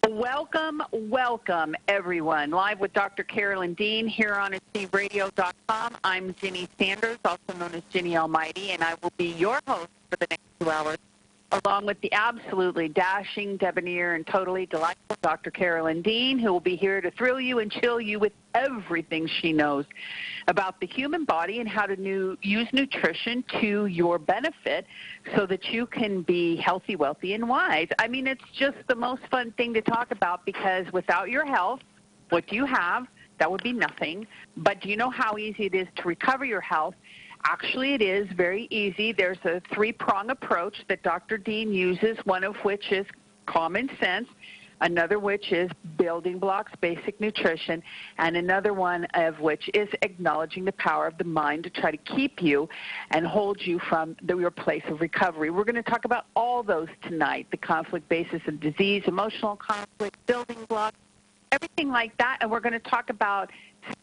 Welcome, welcome, everyone. Live with Dr. Carolyn Dean here on AchieveRadio.com. I'm Ginny Sanders, also known as Ginny Almighty, and I will be your host for the next 2 hours, along with the absolutely dashing, debonair, and totally delightful Dr. Carolyn Dean, who will be here to thrill you and chill you with everything she knows about the human body and how to use nutrition to your benefit so that you can be healthy, wealthy, and wise. I mean, it's just the most fun thing to talk about because without your health, what do you have? That would be nothing. But do you know how easy it is to recover your health? Actually, it is very easy. There's a 3-prong approach that Dr. Dean uses, one of which is common sense, another which is building blocks, basic nutrition, and another one of which is acknowledging the power of the mind to try to keep you and hold you from your place of recovery. We're going to talk about all those tonight, the conflict basis of disease, emotional conflict, building blocks, everything like that, and we're going to talk about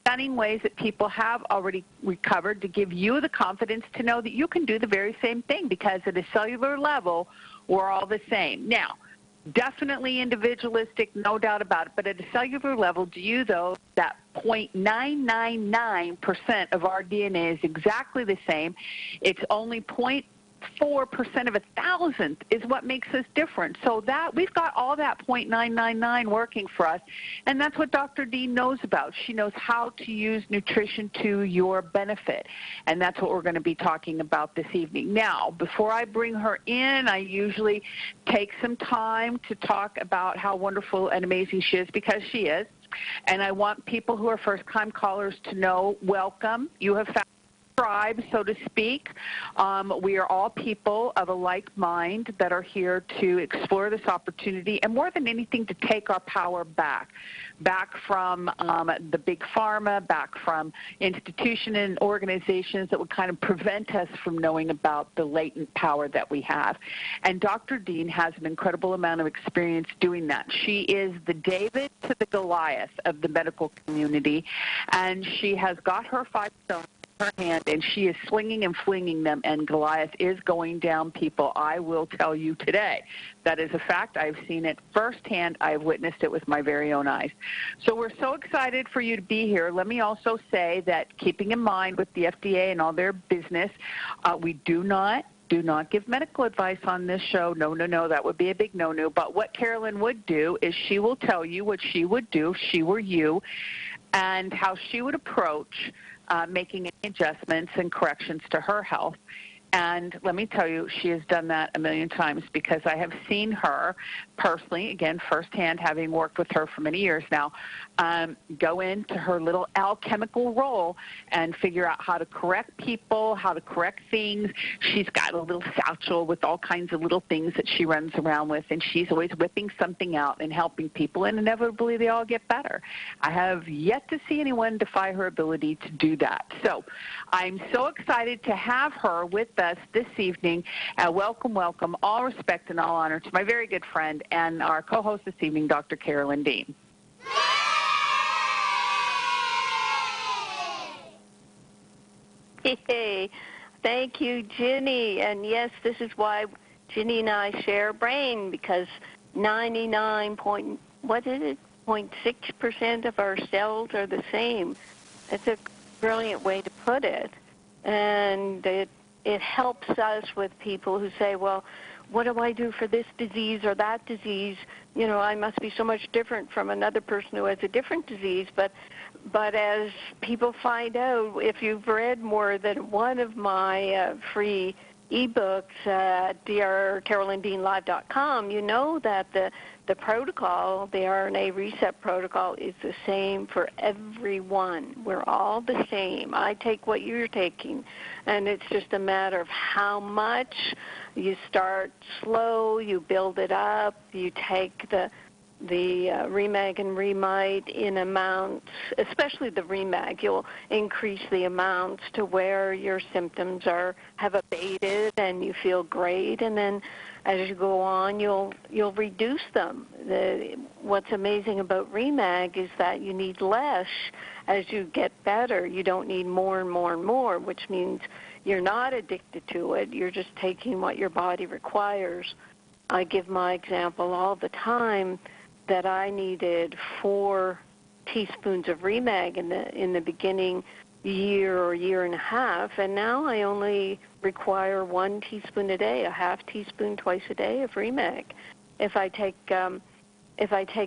stunning ways that people have already recovered to give you the confidence to know that you can do the very same thing because at a cellular level, we're all the same. Now, definitely individualistic, no doubt about it, but at a cellular level, do you know that 0.999% of our DNA is exactly the same? It's only 0.4% of 1,000th is what makes us different. So that we've got all that 0.999 working for us, and that's what Dr. Dean knows about. She knows how to use nutrition to your benefit, and that's what we're going to be talking about this evening. Now, before I bring her in, I usually take some time to talk about how wonderful and amazing she is, because she is, and I want people who are first-time callers to know, welcome. You have found tribe, so to speak. We are all people of a like mind that are here to explore this opportunity and more than anything to take our power back from the big pharma, back from institutions and organizations that would kind of prevent us from knowing about the latent power that we have. And Dr. Dean has an incredible amount of experience doing that. She is the David to the Goliath of the medical community, and she has got her 5 stones her hand, and she is slinging and flinging them, and Goliath is going down, people. I will tell you today. That is a fact. I've seen it firsthand. I've witnessed it with my very own eyes. So we're so excited for you to be here. Let me also say that keeping in mind with the FDA and all their business, we do not give medical advice on this show. No, that would be a big no-no. But what Carolyn would do is she will tell you what she would do if she were you and how she would approach making any adjustments and corrections to her health. And let me tell you, she has done that a million times because I have seen her personally, again, firsthand, having worked with her for many years now, go into her little alchemical role and figure out how to correct people, how to correct things. She's got a little satchel with all kinds of little things that she runs around with, and she's always whipping something out and helping people, and inevitably they all get better. I have yet to see anyone defy her ability to do that. So I'm so excited to have her with us this evening. Welcome, all respect and all honor to my very good friend and our co-host this evening, Dr. Carolyn Dean. Hey, thank you, Ginny. And yes, this is why Ginny and I share a brain, because 0.6% of our cells are the same. That's a brilliant way to put it. And it helps us with people who say, well, what do I do for this disease or that disease? You know, I must be so much different from another person who has a different disease. But as people find out, if you've read more than one of my free ebooks at drcarolyndeanlive.com, you know that the protocol, the RNA reset protocol, is the same for everyone. We're all the same. I take what you're taking, and it's just a matter of how much. You start slow, you build it up, you take the Remag and Remite in amounts, especially the Remag. You'll increase the amounts to where your symptoms have abated and you feel great, and then as you go on, you'll reduce them. What's amazing about Remag is that you need less as you get better. You don't need more and more and more, which means you're not addicted to it. You're just taking what your body requires. I give my example all the time. that I needed 4 teaspoons of Remag in the beginning year or year and a half, and now I only require 1 teaspoon a day, a half teaspoon twice a day of Remag. If I take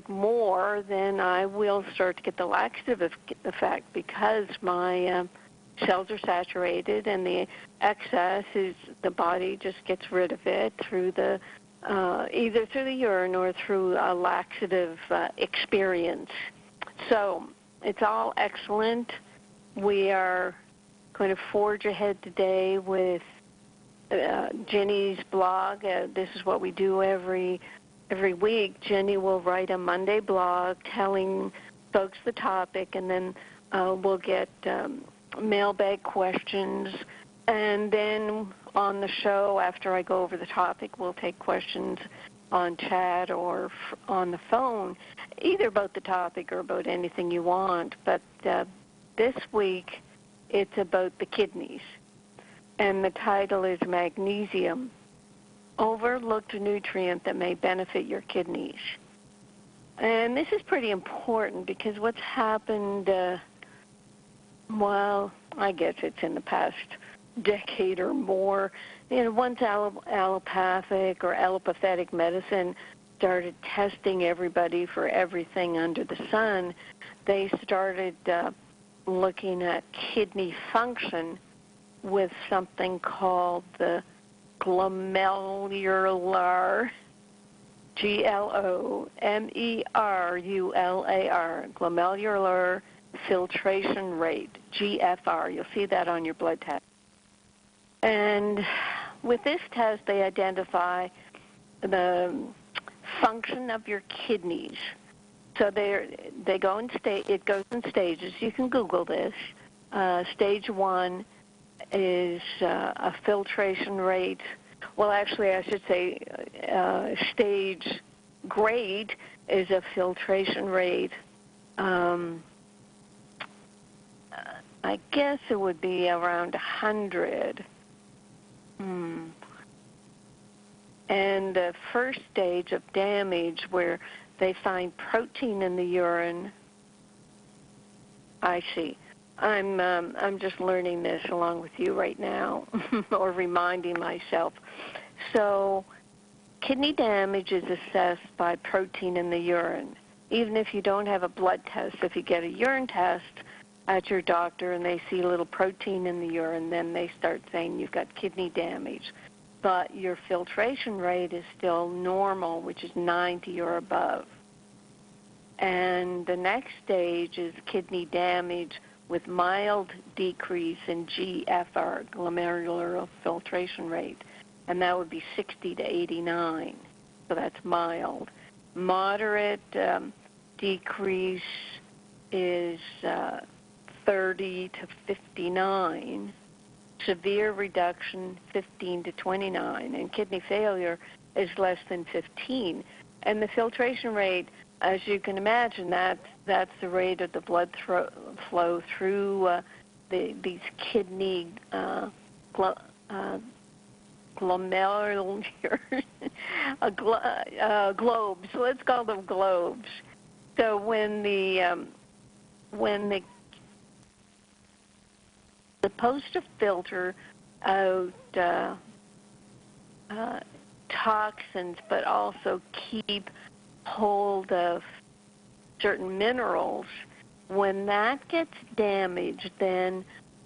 more, then I will start to get the laxative effect because my cells are saturated, and the excess is the body just gets rid of it through the either through the urine or through a laxative experience. So it's all excellent. We are going to forge ahead today with Jenny's blog. This is what we do every week. Jenny will write a Monday blog telling folks the topic, and then we'll get mailbag questions. And then on the show, after I go over the topic, we'll take questions on chat or on the phone, either about the topic or about anything you want. But this week, it's about the kidneys. And the title is Magnesium, Overlooked Nutrient That May Benefit Your Kidneys. And this is pretty important because what's happened, well, I guess it's in the past decade or more, once allopathic or allopathetic medicine started testing everybody for everything under the sun, they started looking at kidney function with something called the glomerular, Glomerular, glomerular filtration rate, GFR. You'll see that on your blood test. And with this test, they identify the function of your kidneys. So they go in it goes in stages. You can Google this. Stage 1 is a filtration rate. Well, actually, I should say stage grade is a filtration rate. I guess it would be around 100. And the first stage of damage, where they find protein in the urine. I see. I'm just learning this along with you right now, or reminding myself. So, kidney damage is assessed by protein in the urine. Even if you don't have a blood test, if you get a urine test at your doctor and they see a little protein in the urine, then they start saying you've got kidney damage. But your filtration rate is still normal, which is 90 or above. And the next stage is kidney damage with mild decrease in GFR, glomerular filtration rate, and that would be 60 to 89. So that's mild. Moderate decrease is 30 to 59. Severe reduction, 15 to 29, and kidney failure is less than 15. And the filtration rate, as you can imagine, that's the rate of the blood flow through these kidney glomerular globes. Let's call them globes. So when the supposed to filter out toxins, but also keep hold of certain minerals. When that gets damaged, then,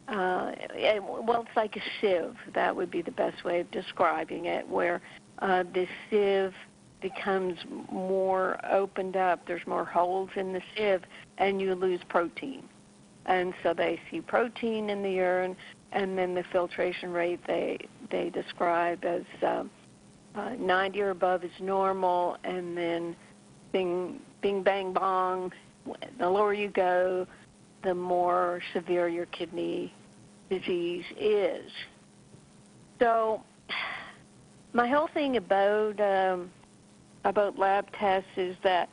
it's like a sieve. That would be the best way of describing it, where the sieve becomes more opened up. There's more holes in the sieve, and you lose protein. And so they see protein in the urine, and then the filtration rate they describe as 90 or above is normal, and then bing, bang, bong, the lower you go, the more severe your kidney disease is. So my whole thing about lab tests is that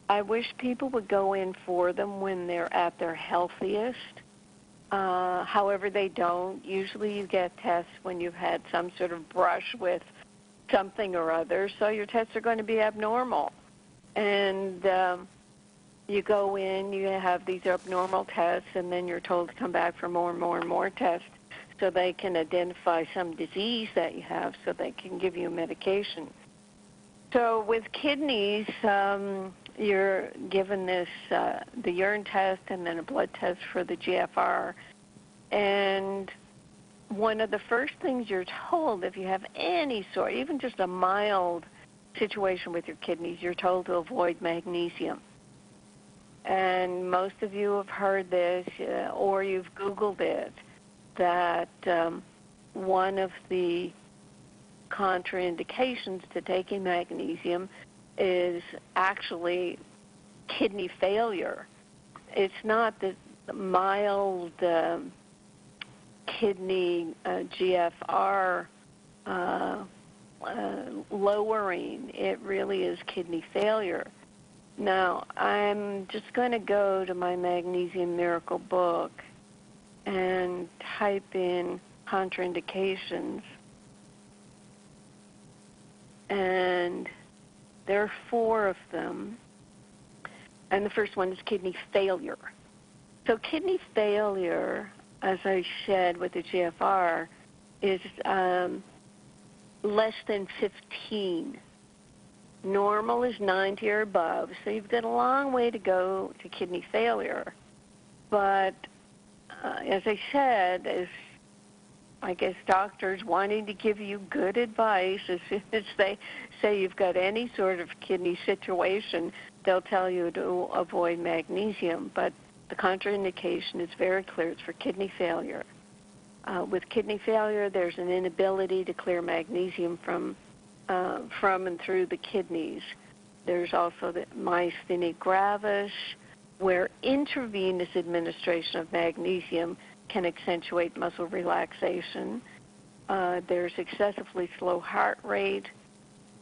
I wish people would go in for them when they're at their healthiest. However, they don't. Usually you get tests when you've had some sort of brush with something or other, so your tests are going to be abnormal. And you go in, you have these abnormal tests, and then you're told to come back for more and more and more tests so they can identify some disease that you have so they can give you medication. So with kidneys, you're given this, the urine test and then a blood test for the GFR. And one of the first things you're told, if you have any sort, even just a mild situation with your kidneys, you're told to avoid magnesium. And most of you have heard this, or you've Googled it, that one of the contraindications to taking magnesium is actually kidney failure. It's not the mild kidney GFR lowering. It really is kidney failure. Now, I'm just going to go to my Magnesium Miracle book and type in contraindications. And there are 4 of them. And the first one is kidney failure. So kidney failure, as I said with the GFR, is less than 15. Normal is 90 or above, so you've got a long way to go to kidney failure. But as I said, as I guess doctors wanting to give you good advice, as soon as they say you've got any sort of kidney situation, they'll tell you to avoid magnesium. But the contraindication is very clear. It's for kidney failure. With kidney failure, there's an inability to clear magnesium from and through the kidneys. There's also the myasthenia gravis, where intravenous administration of magnesium can accentuate muscle relaxation. There's excessively slow heart rate.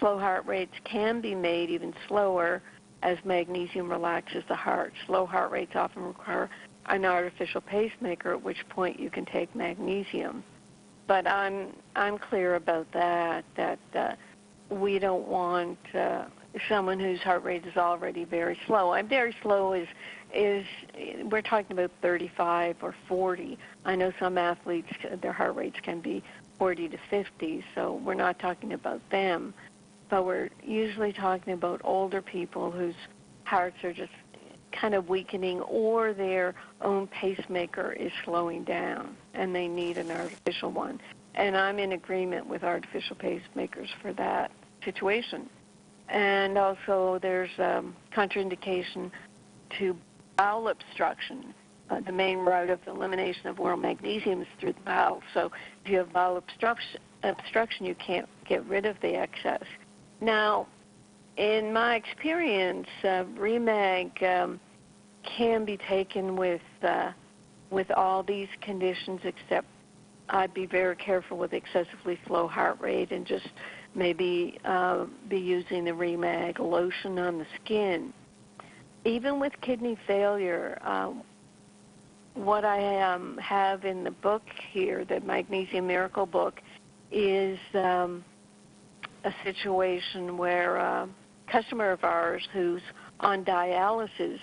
Slow heart rates can be made even slower as magnesium relaxes the heart. Slow heart rates often require an artificial pacemaker, at which point you can take magnesium. But I'm clear about that we don't want someone whose heart rate is already very slow. I'm very slow is we're talking about 35 or 40. I know some athletes, their heart rates can be 40 to 50, so we're not talking about them. But we're usually talking about older people whose hearts are just kind of weakening, or their own pacemaker is slowing down and they need an artificial one. And I'm in agreement with artificial pacemakers for that situation. And also there's contraindication to bowel obstruction. The main route of elimination of oral magnesium is through the bowel. So if you have bowel obstruction, you can't get rid of the excess. Now, in my experience, Remag can be taken with all these conditions, except I'd be very careful with excessively slow heart rate and just maybe be using the Remag lotion on the skin. Even with kidney failure, what I have in the book here, the Magnesium Miracle book, is a situation where a customer of ours who's on dialysis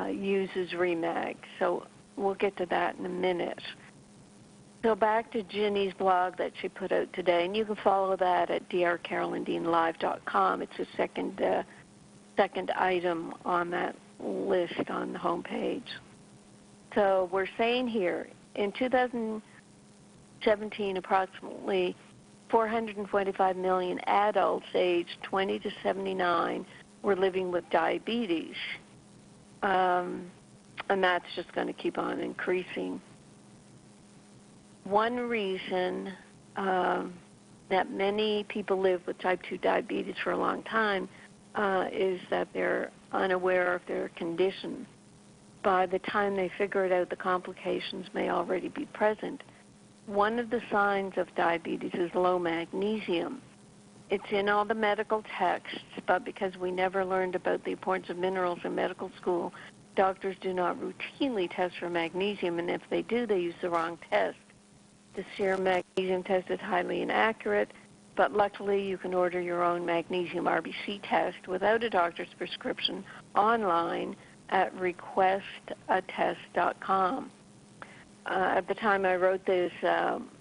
uses Remag. So we'll get to that in a minute. So back to Ginny's blog that she put out today, and you can follow that at drcarolyndeanlive.com. It's the second item on that list on the homepage. So we're saying here, in 2017, approximately 425 million adults aged 20 to 79 were living with diabetes. And that's just going to keep on increasing. One reason that many people live with type 2 diabetes for a long time is that they're unaware of their condition. By the time they figure it out, the complications may already be present. One of the signs of diabetes is low magnesium. It's in all the medical texts, but because we never learned about the importance of minerals in medical school, doctors do not routinely test for magnesium, and if they do, they use the wrong test. The serum magnesium test is highly inaccurate, But luckily, you can order your own magnesium RBC test without a doctor's prescription online at requestatest.com. At the time I wrote this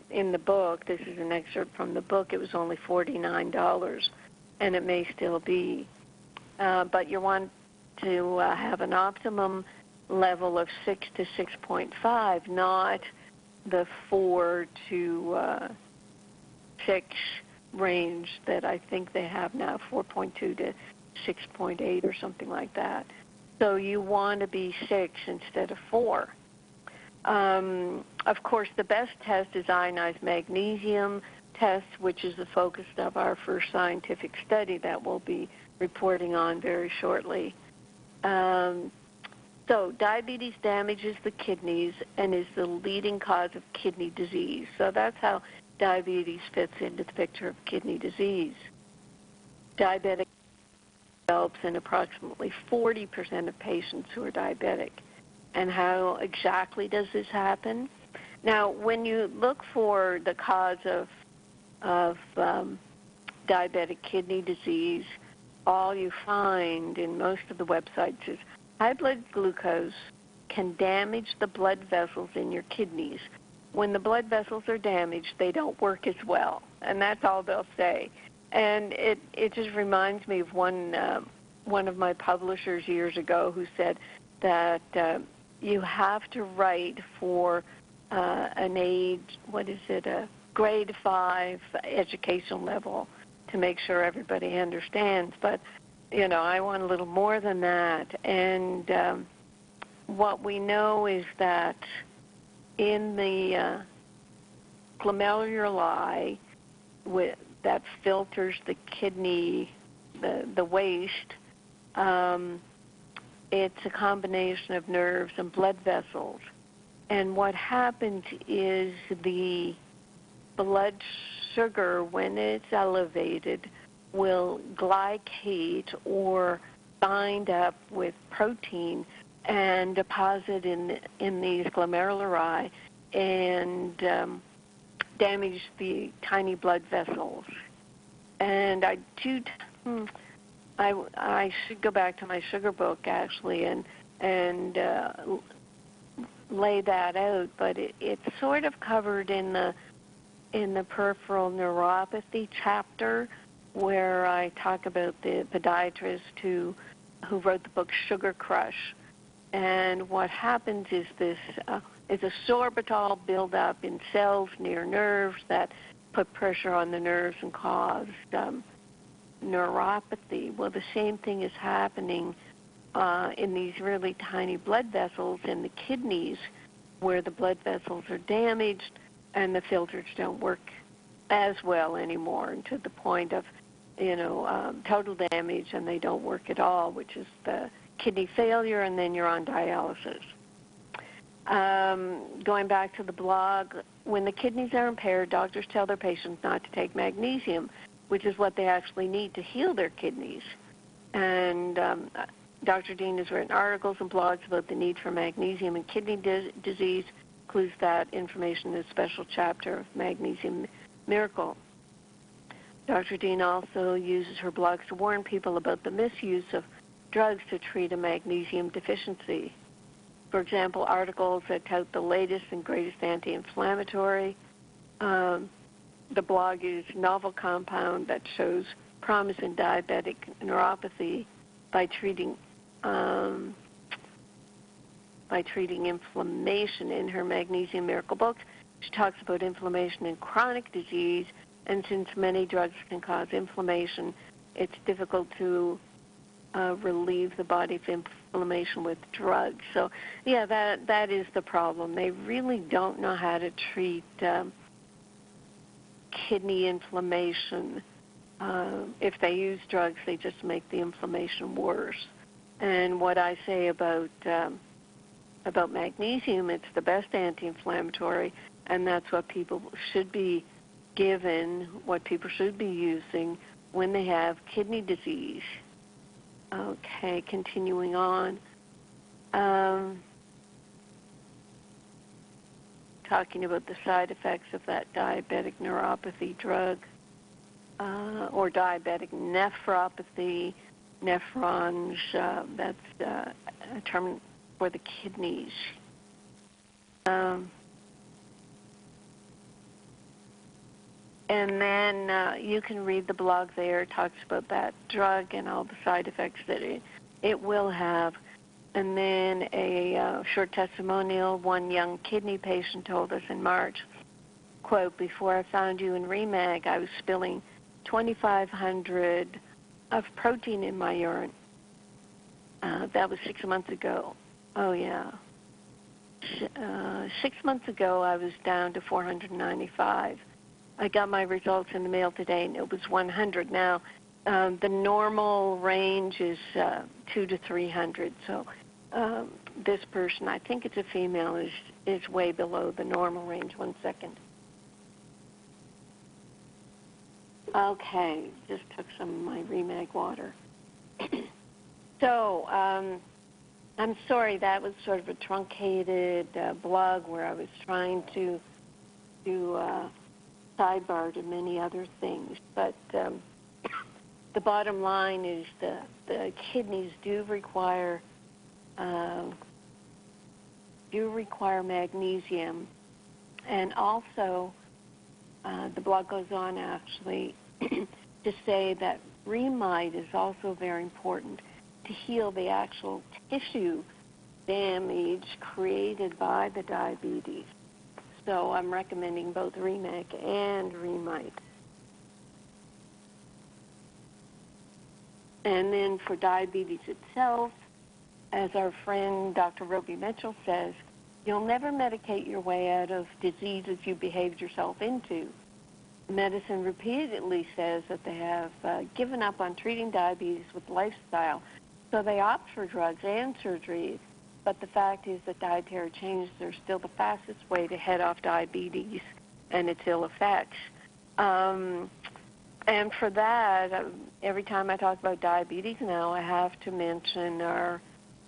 in the book, this is an excerpt from the book, it was only $49, and it may still be. But you want to have an optimum level of 6 to 6.5, not the 4 to 6 range that I think they have now, 4.2 to 6.8 or something like that. So you want to be 6 instead of 4. Of course, the best test is ionized magnesium test, which is the focus of our first scientific study that we'll be reporting on very shortly. So diabetes damages the kidneys and is the leading cause of kidney disease. So that's how diabetes fits into the picture of kidney disease. Diabetic develops in approximately 40% of patients who are diabetic. And how exactly does this happen? Now, when you look for the cause of diabetic kidney disease, all you find in most of the websites is high blood glucose can damage the blood vessels in your kidneys. When the blood vessels are damaged, they don't work as well, and that's all they'll say. And it just reminds me of one of my publishers years ago who said that you have to write for an age, a grade 5 education level to make sure everybody understands. But, I want a little more than that. And what we know is that in the glomeruli that filters the kidney, the waste, it's a combination of nerves and blood vessels. And what happens is the blood sugar, when it's elevated, will glycate or bind up with protein and deposit in these glomeruli and damage the tiny blood vessels. And I should go back to my sugar book actually and lay that out, but it's sort of covered in the peripheral neuropathy chapter, where I talk about the podiatrist who wrote the book Sugar Crush. And what happens is this is a sorbitol buildup in cells near nerves that put pressure on the nerves and cause neuropathy. Well, the same thing is happening in these really tiny blood vessels in the kidneys, where the blood vessels are damaged and the filters don't work as well anymore, and to the point of total damage, and they don't work at all, which is the kidney failure, and then you're on dialysis. Going back to the blog, when the kidneys are impaired, doctors tell their patients not to take magnesium, which is what they actually need to heal their kidneys. And Dr. Dean has written articles and blogs about the need for magnesium in kidney disease, includes that information in a special chapter of Magnesium Miracle. Dr. Dean also uses her blogs to warn people about the misuse of drugs to treat a magnesium deficiency. For example, articles that tout the latest and greatest anti-inflammatory. The blog is novel compound that shows promise in diabetic neuropathy by treating inflammation. In her Magnesium Miracle book, she talks about inflammation in chronic disease, and since many drugs can cause inflammation, it's difficult to relieve the body of inflammation with drugs. So, yeah, that is the problem. They really don't know how to treat kidney inflammation. If they use drugs, they just make the inflammation worse. And what I say about magnesium, it's the best anti-inflammatory, and that's what people should be given, what people should be using when they have kidney disease. Okay, continuing on. Talking about the side effects of that diabetic neuropathy drug. or diabetic nephropathy, nephrons, that's a term for the kidneys. And then you can read the blog there. It talks about that drug and all the side effects that it will have. And then a short testimonial. One young kidney patient told us in March, quote, "Before I found you in REMAG, I was spilling 2,500 of protein in my urine." That was 6 months ago. Oh, yeah. 6 months ago, I was down to 495. I got my results in the mail today, and it was 100. Now, the normal range is 200 to 300. So this person, I think it's a female, is way below the normal range. 1 second. Okay, just took some of my REMAG water. So I'm sorry, that was sort of a truncated blog where I was trying to sidebar to many other things. But the bottom line is the kidneys do require magnesium, and also the blog goes on actually to say that remite is also very important to heal the actual tissue damage created by the diabetes. So I'm recommending both REMAG and remite. And then for diabetes itself, as our friend Dr. Roby Mitchell says, you'll never medicate your way out of diseases you behaved yourself into. Medicine repeatedly says that they have given up on treating diabetes with lifestyle, so they opt for drugs and surgeries. But the fact is that dietary changes are still the fastest way to head off diabetes and its ill effects. And for that, every time I talk about diabetes now, I have to mention our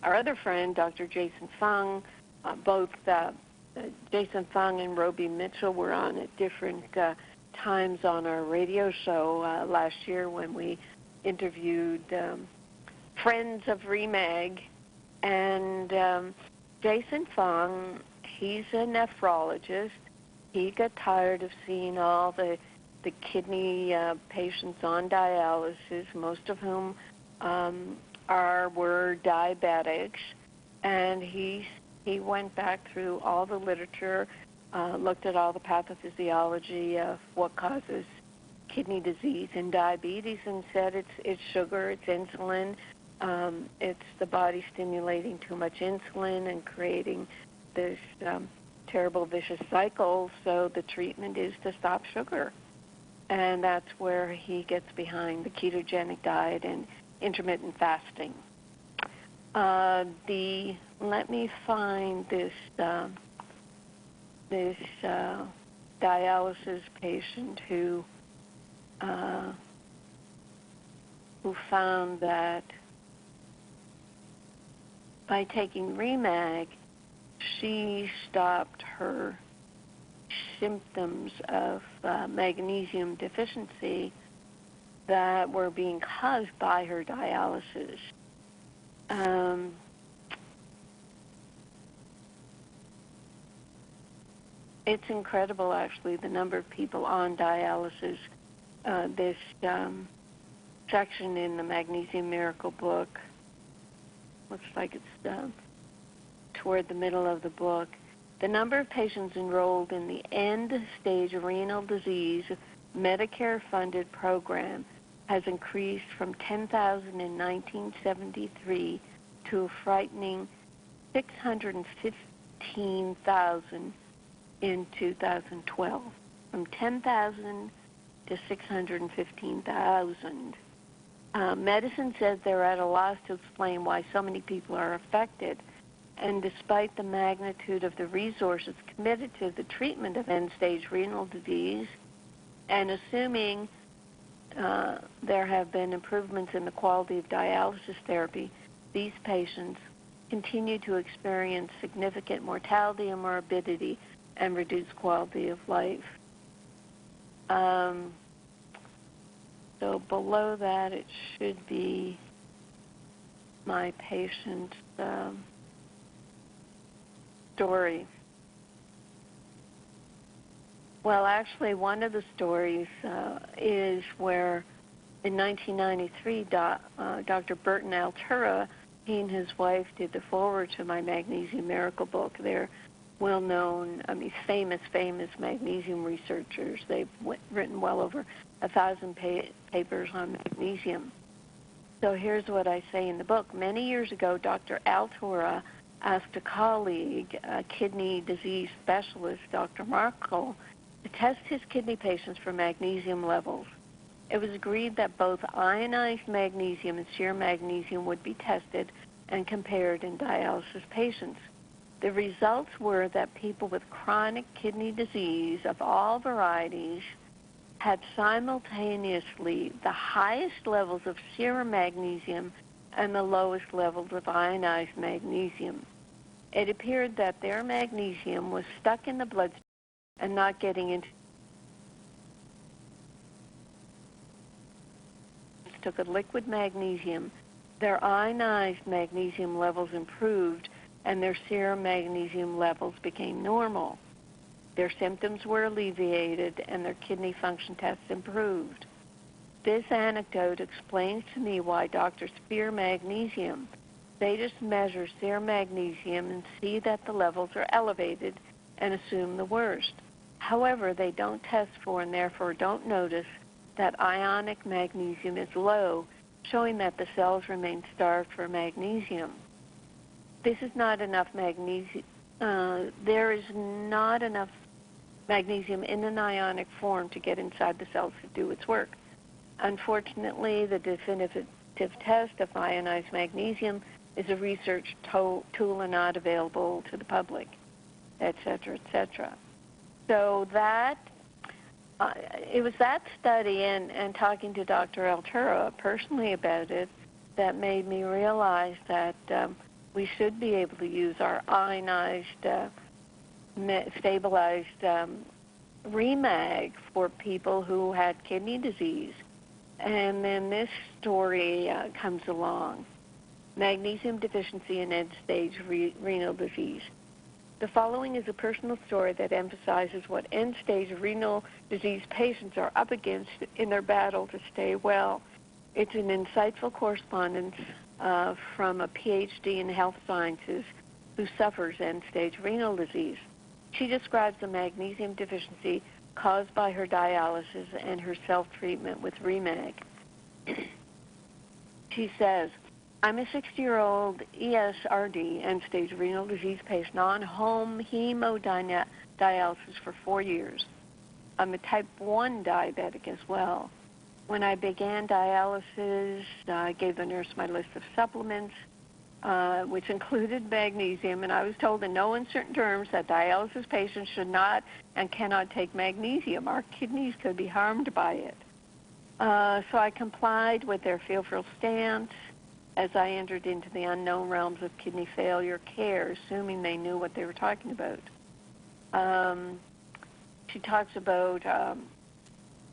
other friend, Dr. Jason Fung. Both Jason Fung and Roby Mitchell were on at different times on our radio show last year when we interviewed friends of REMAG. And Jason Fung, he's a nephrologist. He got tired of seeing all the kidney patients on dialysis, most of whom were diabetics, and he went back through all the literature, looked at all the pathophysiology of what causes kidney disease and diabetes, and said it's sugar, it's insulin, it's the body stimulating too much insulin and creating this terrible vicious cycle. So the treatment is to stop sugar. And that's where he gets behind the ketogenic diet and intermittent fasting. Let me find this dialysis patient who found that by taking REMAG, she stopped her symptoms of magnesium deficiency that were being caused by her dialysis. It's incredible, actually, the number of people on dialysis. This section in the Magnesium Miracle book, looks like it's toward the middle of the book. The number of patients enrolled in the end-stage renal disease Medicare-funded program has increased from 10,000 in 1973 to a frightening 615,000 in 2012. From 10,000 to 615,000. Medicine says they're at a loss to explain why so many people are affected. And despite the magnitude of the resources committed to the treatment of end-stage renal disease, and assuming there have been improvements in the quality of dialysis therapy, these patients continue to experience significant mortality and morbidity and reduced quality of life. So below that, it should be my patient's story. Well, actually, one of the stories is where in 1993, Dr. Burton Altura, he and his wife did the foreword to my Magnesium Miracle book. They're well-known, famous magnesium researchers. They've written well over 1,000 papers on magnesium. So here's what I say in the book. Many years ago, Dr. Altura asked a colleague, a kidney disease specialist, Dr. Markle, to test his kidney patients for magnesium levels. It was agreed that both ionized magnesium and serum magnesium would be tested and compared in dialysis patients. The results were that people with chronic kidney disease of all varieties had simultaneously the highest levels of serum magnesium and the lowest levels of ionized magnesium. It appeared that their magnesium was stuck in the bloodstream and not getting into. Took a liquid magnesium, their ionized magnesium levels improved and their serum magnesium levels became normal. Their symptoms were alleviated and their kidney function tests improved. This anecdote explains to me why doctors fear magnesium. They just measure serum magnesium and see that the levels are elevated and assume the worst. However, they don't test for and therefore don't notice that ionic magnesium is low, showing that the cells remain starved for magnesium. This is not enough magnesium. There is not enough magnesium in an ionic form to get inside the cells to do its work. Unfortunately, the definitive test of ionized magnesium is a research tool and not available to the public, et cetera, et cetera. So that it was that study and talking to Dr. Altura personally about it that made me realize that we should be able to use our ionized, stabilized Remag for people who had kidney disease. And then this story comes along, magnesium deficiency in end-stage renal disease. The following is a personal story that emphasizes what end-stage renal disease patients are up against in their battle to stay well. It's an insightful correspondence from a PhD in health sciences who suffers end-stage renal disease. She describes the magnesium deficiency caused by her dialysis and her self-treatment with Remag. She says, I'm a 60-year-old ESRD, end-stage renal disease patient, on home hemodialysis for 4 years. I'm a type 1 diabetic as well. When I began dialysis, I gave the nurse my list of supplements, which included magnesium, and I was told in no uncertain terms that dialysis patients should not and cannot take magnesium. Our kidneys could be harmed by it. So I complied with their feel-free stance as I entered into the unknown realms of kidney failure care, assuming they knew what they were talking about. She talks about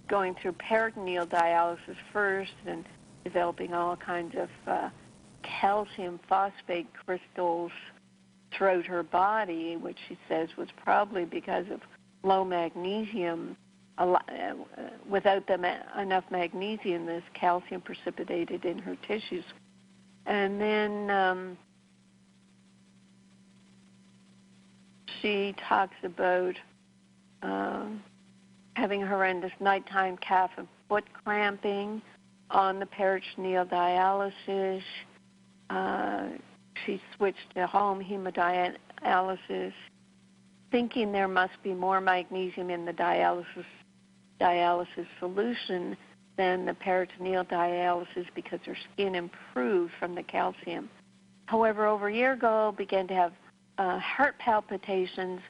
going through peritoneal dialysis first and developing all kinds of calcium phosphate crystals throughout her body, which she says was probably because of low magnesium. Without enough magnesium, this calcium precipitated in her tissues. And then she talks about having horrendous nighttime calf and foot cramping on the peritoneal dialysis. She switched to home hemodialysis, thinking there must be more magnesium in the dialysis solution than the peritoneal dialysis because her skin improved from the calcium. However, over a year ago, began to have heart palpitations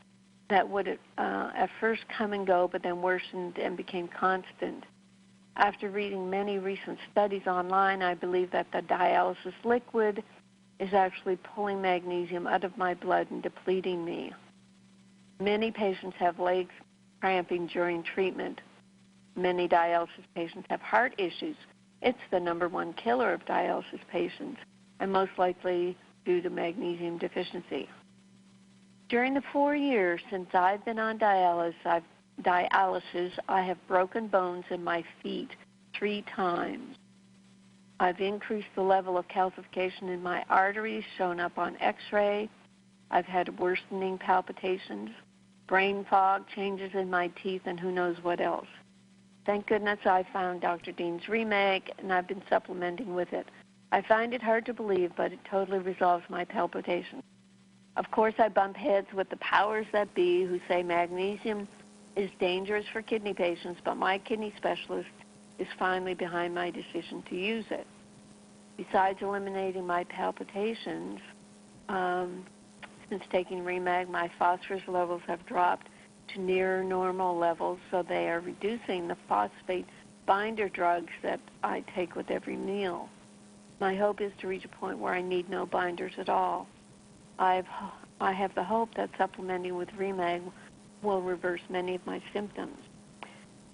that would at first come and go, but then worsened and became constant. After reading many recent studies online, I believe that the dialysis liquid is actually pulling magnesium out of my blood and depleting me. Many patients have leg cramping during treatment. many dialysis patients have heart issues. It's the number one killer of dialysis patients, and most likely due to magnesium deficiency. During the 4 years since I've been on dialysis, I have broken bones in my feet 3 times. I've increased the level of calcification in my arteries, shown up on X-ray. I've had worsening palpitations, brain fog, changes in my teeth, and who knows what else. Thank goodness I found Dr. Dean's Remag, and I've been supplementing with it. I find it hard to believe, but it totally resolves my palpitations. Of course, I bump heads with the powers that be who say magnesium is dangerous for kidney patients, but my kidney specialist is finally behind my decision to use it. Besides eliminating my palpitations, since taking Remag, my phosphorus levels have dropped to near normal levels, so they are reducing the phosphate binder drugs that I take with every meal. My hope is to reach a point where I need no binders at all. I have the hope that supplementing with Remag will reverse many of my symptoms.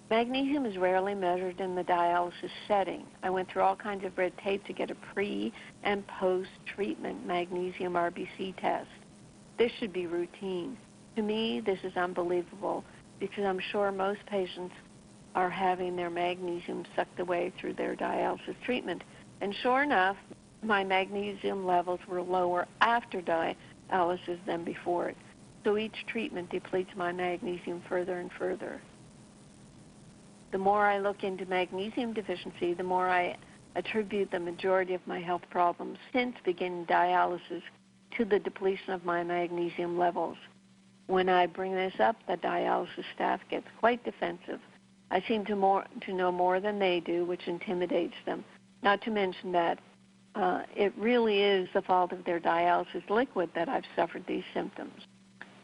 Magnesium is rarely measured in the dialysis setting. I went through all kinds of red tape to get a pre- and post-treatment magnesium RBC test. This should be routine. To me, this is unbelievable because I'm sure most patients are having their magnesium sucked away through their dialysis treatment. And sure enough, my magnesium levels were lower after dialysis than before it. So each treatment depletes my magnesium further and further. The more I look into magnesium deficiency, the more I attribute the majority of my health problems since beginning dialysis to the depletion of my magnesium levels. When I bring this up, the dialysis staff gets quite defensive. I seem to know more than they do, which intimidates them. Not to mention that it really is the fault of their dialysis liquid that I've suffered these symptoms.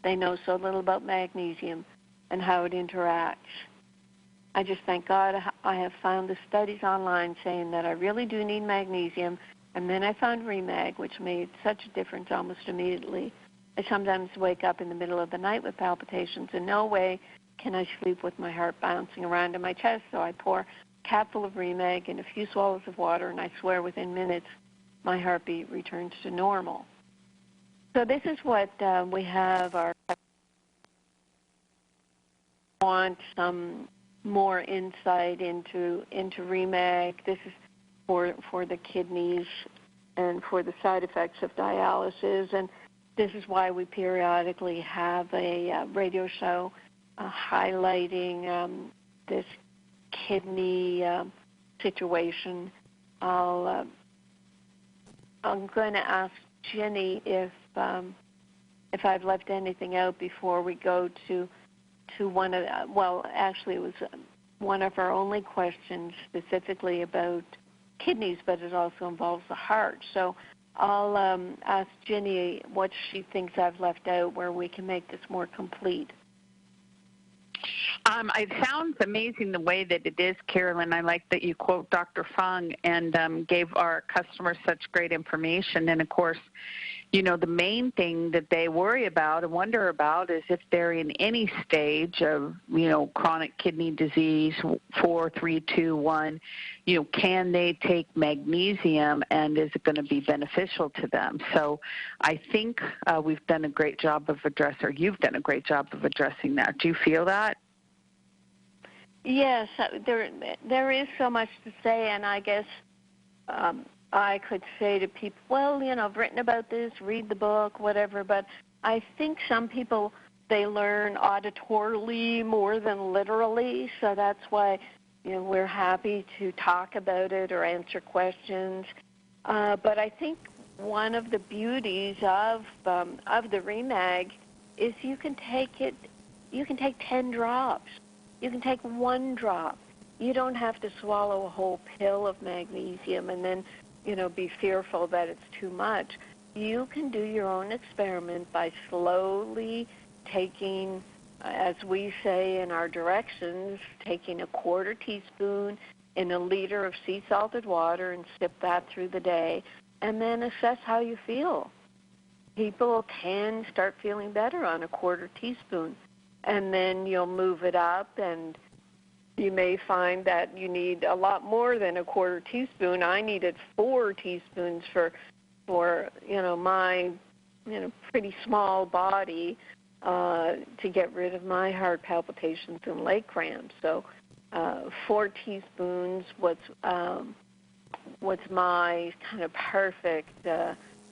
They know so little about magnesium and how it interacts. I just thank God I have found the studies online saying that I really do need magnesium, and then I found Remag, which made such a difference almost immediately. I sometimes wake up in the middle of the night with palpitations. In no way can I sleep with my heart bouncing around in my chest, so I pour a capful of Remag and a few swallows of water, and I swear within minutes my heartbeat returns to normal. So this is what we have. Our want some more insight into Remag. This is for the kidneys and for the side effects of dialysis, and this is why we periodically have a radio show highlighting this kidney situation. I'm going to ask Jenny if I've left anything out before we go to one of actually it was one of our only questions specifically about kidneys, but it also involves the heart. So I'll ask Jenny what she thinks I've left out where we can make this more complete. It sounds amazing the way that it is, Carolyn. I like that you quote Dr. Fung and gave our customers such great information. And, of course, you know, the main thing that they worry about and wonder about is if they're in any stage of, you know, chronic kidney disease, 4, 3, 2, 1, you know, can they take magnesium and is it going to be beneficial to them? So I think we've done a great job of you've done a great job of addressing that. Do you feel that? Yes, there is so much to say, and I guess I could say to people, well, you know, I've written about this, read the book, whatever, but I think some people, they learn auditorily more than literally, so that's why, you know, we're happy to talk about it or answer questions. But I think one of the beauties of the Remag is you can take 10 drops. You can take 1 drop. You don't have to swallow a whole pill of magnesium and then, you know, be fearful that it's too much. You can do your own experiment by slowly taking, as we say in our directions, taking a 1/4 teaspoon in a liter of sea salted water and sip that through the day, and then assess how you feel. People can start feeling better on a 1/4 teaspoon. And then you'll move it up, and you may find that you need a lot more than a quarter teaspoon. I needed 4 teaspoons for my pretty small body to get rid of my heart palpitations and leg cramps. So 4 teaspoons was my kind of perfect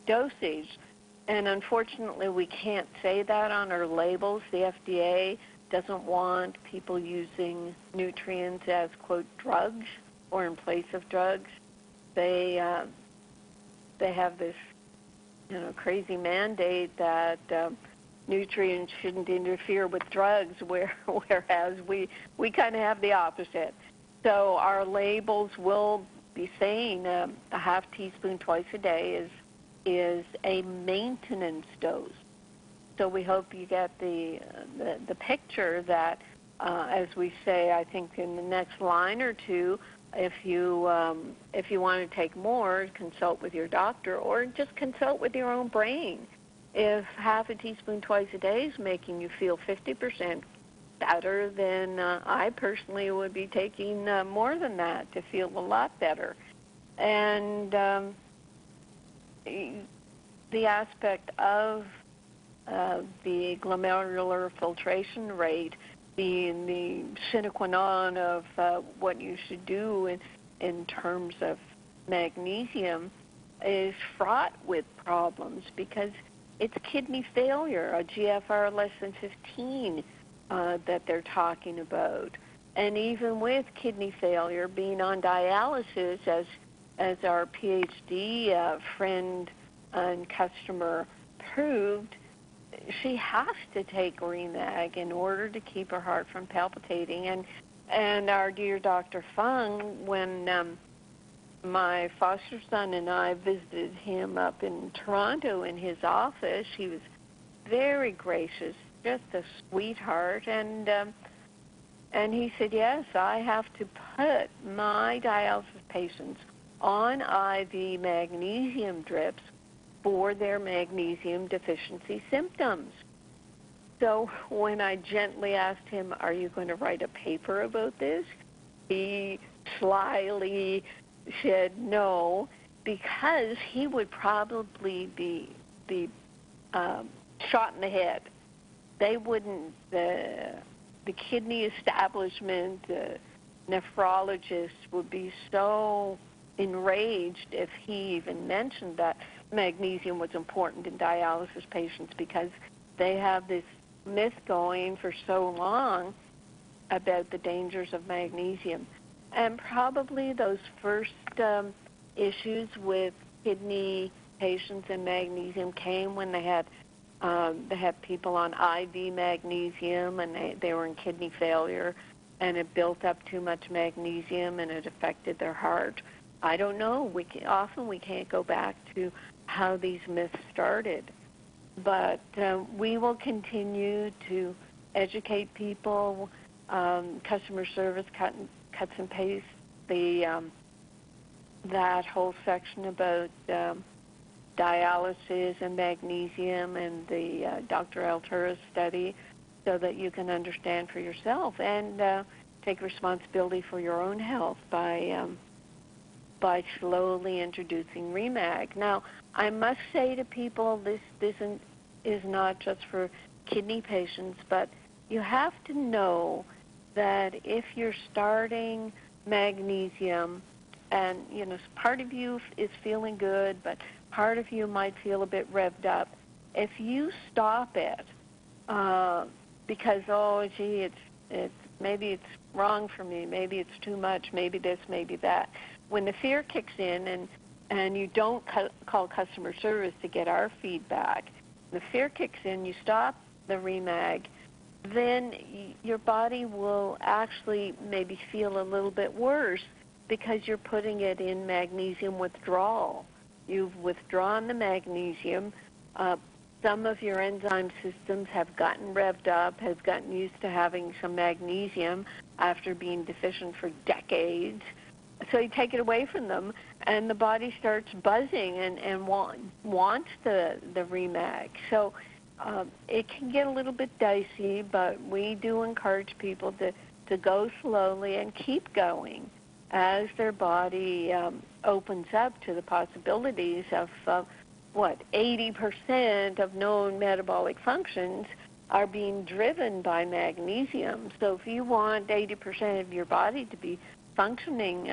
dosage. And unfortunately, we can't say that on our labels. The FDA doesn't want people using nutrients as, quote, drugs or in place of drugs. They have this crazy mandate that nutrients shouldn't interfere with drugs, whereas we kind of have the opposite. So our labels will be saying a half teaspoon twice a day is a maintenance dose. So we hope you get the picture that, as we say, I think in the next line or two, if you want to take more, consult with your doctor or just consult with your own brain. If half a teaspoon twice a day is making you feel 50% better, then I personally would be taking more than that to feel a lot better. And the aspect of the glomerular filtration rate being the sine qua non of what you should do in terms of magnesium is fraught with problems because it's kidney failure, a GFR less than 15 that they're talking about. And even with kidney failure, being on dialysis, as our PhD friend and customer proved, she has to take Remag in order to keep her heart from palpitating. And our dear Dr. Fung, when my foster son and I visited him up in Toronto in his office, he was very gracious, just a sweetheart, and he said, yes, I have to put my dialysis patients on IV magnesium drips for their magnesium deficiency symptoms. So when I gently asked him, are you going to write a paper about this? He slyly said no, because he would probably be shot in the head. They wouldn't, the kidney establishment, the nephrologist would be so enraged if he even mentioned that magnesium was important in dialysis patients, because they have this myth going for so long about the dangers of magnesium. And probably those first issues with kidney patients and magnesium came when they had people on IV magnesium and they were in kidney failure, and it built up too much magnesium and it affected their heart. I don't know. Often we can't go back to how these myths started. But we will continue to educate people. Customer service cuts and pastes that whole section about dialysis and magnesium and the Dr. Altura's study, so that you can understand for yourself and take responsibility for your own health by slowly introducing Remag. Now, I must say to people, this is not just for kidney patients, but you have to know that if you're starting magnesium and, part of you is feeling good, but part of you might feel a bit revved up, if you stop it because, maybe it's wrong for me, maybe it's too much, maybe this, maybe that, when the fear kicks in and you don't call customer service to get our feedback, the fear kicks in, you stop the Remag, then your body will actually maybe feel a little bit worse because you're putting it in magnesium withdrawal. You've withdrawn the magnesium. Some of your enzyme systems have gotten revved up, have gotten used to having some magnesium after being deficient for decades. So you take it away from them, and the body starts buzzing and wants the Remag. So it can get a little bit dicey, but we do encourage people to to go slowly and keep going as their body opens up to the possibilities of 80% of known metabolic functions are being driven by magnesium. So if you want 80% of your body to be functioning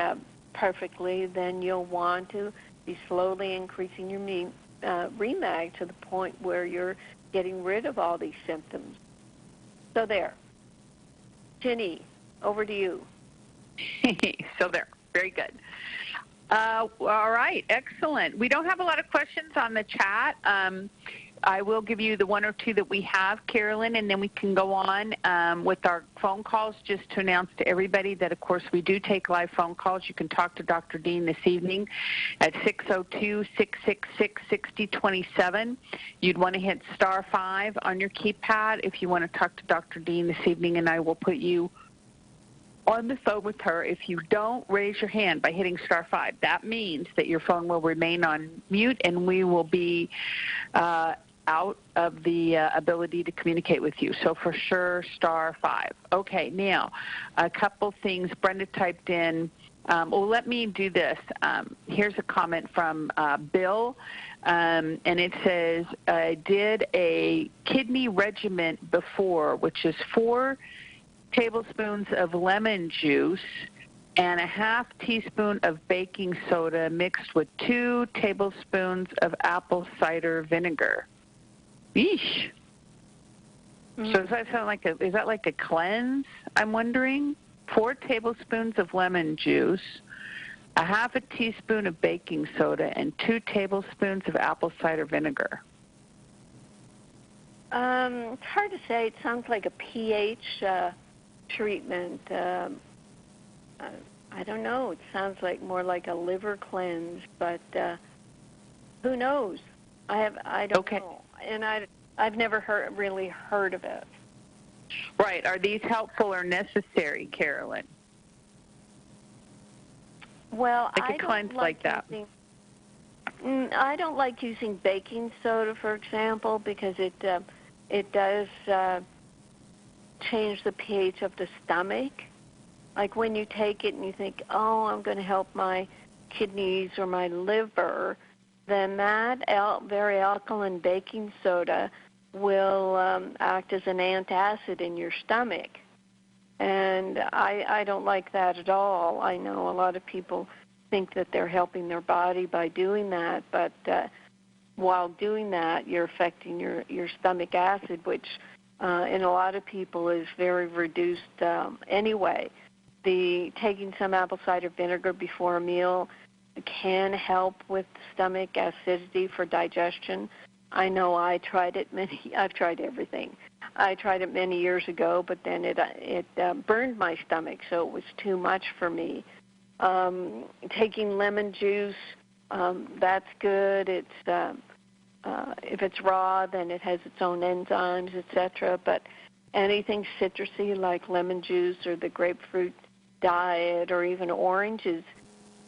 perfectly, then you'll want to be slowly increasing your Remag to the point where you're getting rid of all these symptoms. So there. Ginny, over to you. So there. Very good. All right. Excellent. We don't have a lot of questions on the chat. I will give you the one or two that we have, Carolyn, and then we can go on with our phone calls, just to announce to everybody that, of course, we do take live phone calls. You can talk to Dr. Dean this evening at 602-666-6027. You'd want to hit *5 on your keypad if you want to talk to Dr. Dean this evening, and I will put you on the phone with her. If you don't, raise your hand by hitting *5. That means that your phone will remain on mute, and we will be out of the ability to communicate with you. So for sure, *5. Okay, now, a couple things. Brenda typed in, let me do this. Here's a comment from Bill, and it says, I did a kidney regimen before, which is 4 tablespoons of lemon juice and a half teaspoon of baking soda mixed with 2 tablespoons of apple cider vinegar. Yeesh. So does that sound like is that like a cleanse, I'm wondering? 4 tablespoons of lemon juice, a half a teaspoon of baking soda, and 2 tablespoons of apple cider vinegar. It's hard to say. It sounds like a pH treatment. I don't know. It sounds like more like a liver cleanse, but who knows? I don't know. And I've never really heard of it. Right. Are these helpful or necessary, Carolyn? Well, like a cleanse like that. I don't like using baking soda, for example, because it does change the pH of the stomach. Like when you take it and you think, oh, I'm going to help my kidneys or my liver, then that very alkaline baking soda will act as an antacid in your stomach. And I don't like that at all. I know a lot of people think that they're helping their body by doing that, but while doing that, you're affecting your stomach acid, which in a lot of people is very reduced anyway. Taking some apple cider vinegar before a meal can help with stomach acidity for digestion. I know I've tried everything. I tried it many years ago, but then it burned my stomach, so it was too much for me. Taking lemon juice, that's good. It's if it's raw, then it has its own enzymes, etc. But anything citrusy like lemon juice or the grapefruit diet or even oranges,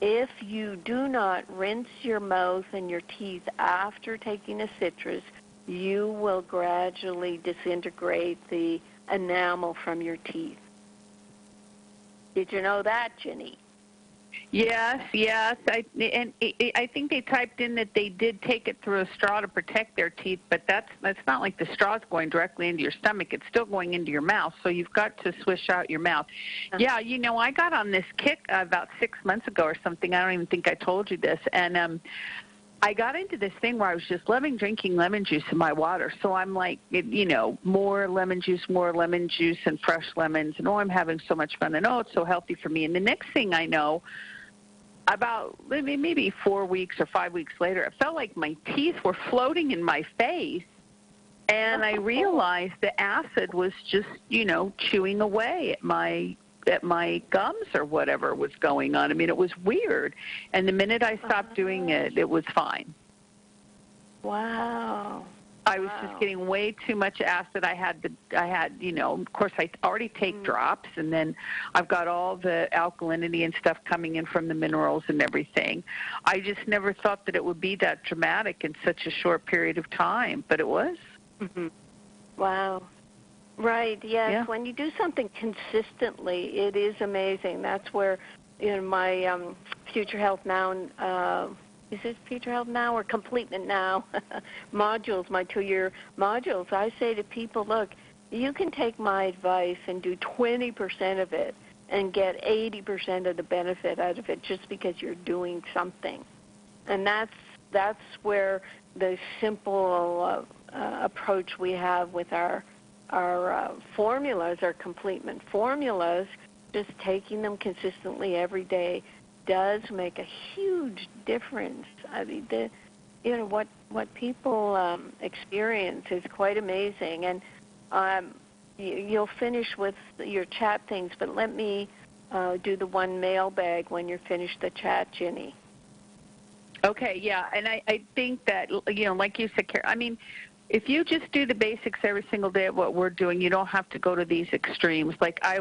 if you do not rinse your mouth and your teeth after taking a citrus, you will gradually disintegrate the enamel from your teeth. Did you know that, Ginny? Yes. I think they typed in that they did take it through a straw to protect their teeth, but that's not like the straw's going directly into your stomach. It's still going into your mouth, so you've got to swish out your mouth. Yeah, I got on this kick about 6 months ago or something. I don't even think I told you this, and I got into this thing where I was just loving drinking lemon juice in my water. So I'm like, more lemon juice, and fresh lemons. And, I'm having so much fun. And, it's so healthy for me. And the next thing I know, about maybe 4 weeks or 5 weeks later, it felt like my teeth were floating in my face. And I realized the acid was just, chewing away at my gums or whatever was going on. I mean, it was weird. And the minute I stopped doing it, it was fine. Wow. I was just getting way too much acid. I had, of course, I already take drops, and then I've got all the alkalinity and stuff coming in from the minerals and everything. I just never thought that it would be that dramatic in such a short period of time, but it was. Mm-hmm. Wow. Right, yes. Yeah. When you do something consistently, it is amazing. That's where, my Future Health Now, is it Future Health Now or Completement Now modules, my 2-year modules, I say to people, look, you can take my advice and do 20% of it and get 80% of the benefit out of it just because you're doing something. And that's where the simple approach we have with our formulas, our completement formulas, just taking them consistently every day does make a huge difference. I mean, what people experience is quite amazing. And you'll finish with your chat things, but let me do the one mailbag when you're finished the chat, Ginny. Okay, yeah, and I think that, like you said, I mean, if you just do the basics every single day of what we're doing, you don't have to go to these extremes. Like I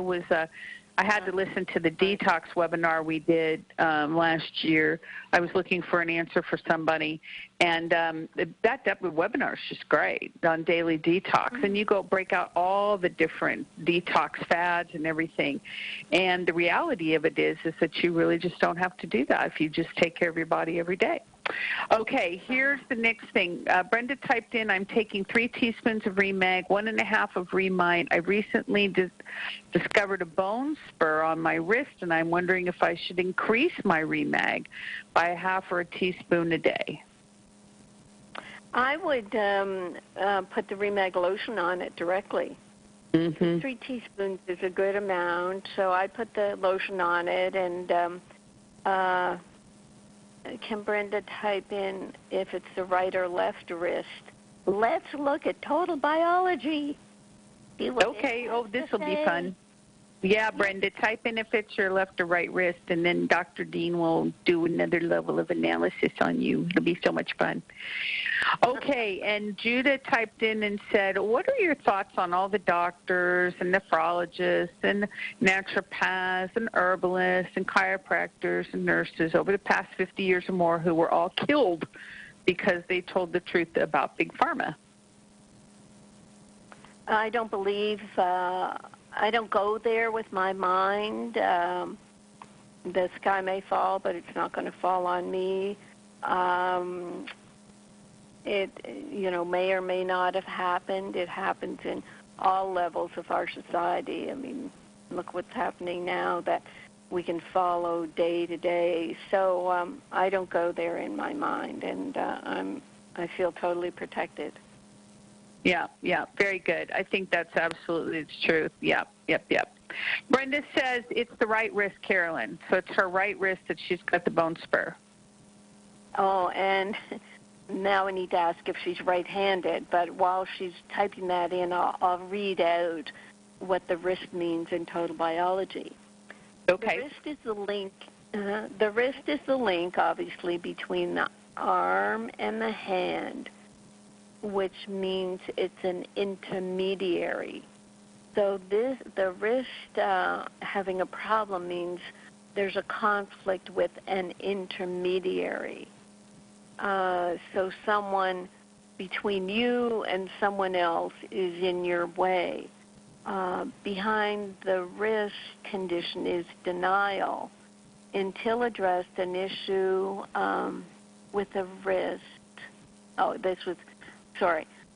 had to listen to the detox webinar we did last year. I was looking for an answer for somebody, and that webinar is just great on daily detox. Mm-hmm. And you go break out all the different detox fads and everything. And the reality of it is that you really just don't have to do that if you just take care of your body every day. Okay, here's the next thing. Brenda typed in, I'm taking 3 teaspoons of Remag, 1.5 of Remite. I recently discovered a bone spur on my wrist, and I'm wondering if I should increase my Remag by 1/2 or a teaspoon a day. I would put the Remag lotion on it directly. Mm-hmm. 3 teaspoons is a good amount, so I put the lotion on it, and can Brenda type in if it's the right or left wrist? Let's look at total biology. Okay, this will be fun. Yeah, Brenda, type in if it's your left or right wrist, and then Dr. Dean will do another level of analysis on you. It'll be so much fun. Okay, and Judah typed in and said, what are your thoughts on all the doctors and nephrologists and naturopaths and herbalists and chiropractors and nurses over the past 50 years or more who were all killed because they told the truth about Big Pharma? I don't believe, I don't go there with my mind. The sky may fall, but it's not going to fall on me. It, may or may not have happened. It happens in all levels of our society. I mean, look what's happening now that we can follow day to day. So I don't go there in my mind, and I feel totally protected. Yeah, very good. I think that's absolutely the truth. Yep. Brenda says it's the right wrist, Carolyn. So it's her right wrist that she's got the bone spur. Oh, and now I need to ask if she's right-handed, but while she's typing that in, I'll read out what the wrist means in total biology. Okay. The wrist is the link. The wrist is the link, obviously, between the arm and the hand, which means it's an intermediary. So the wrist having a problem means there's a conflict with an intermediary. So someone between you and someone else is in your way. Behind the wrist condition is denial. Until addressed, an issue with the wrist.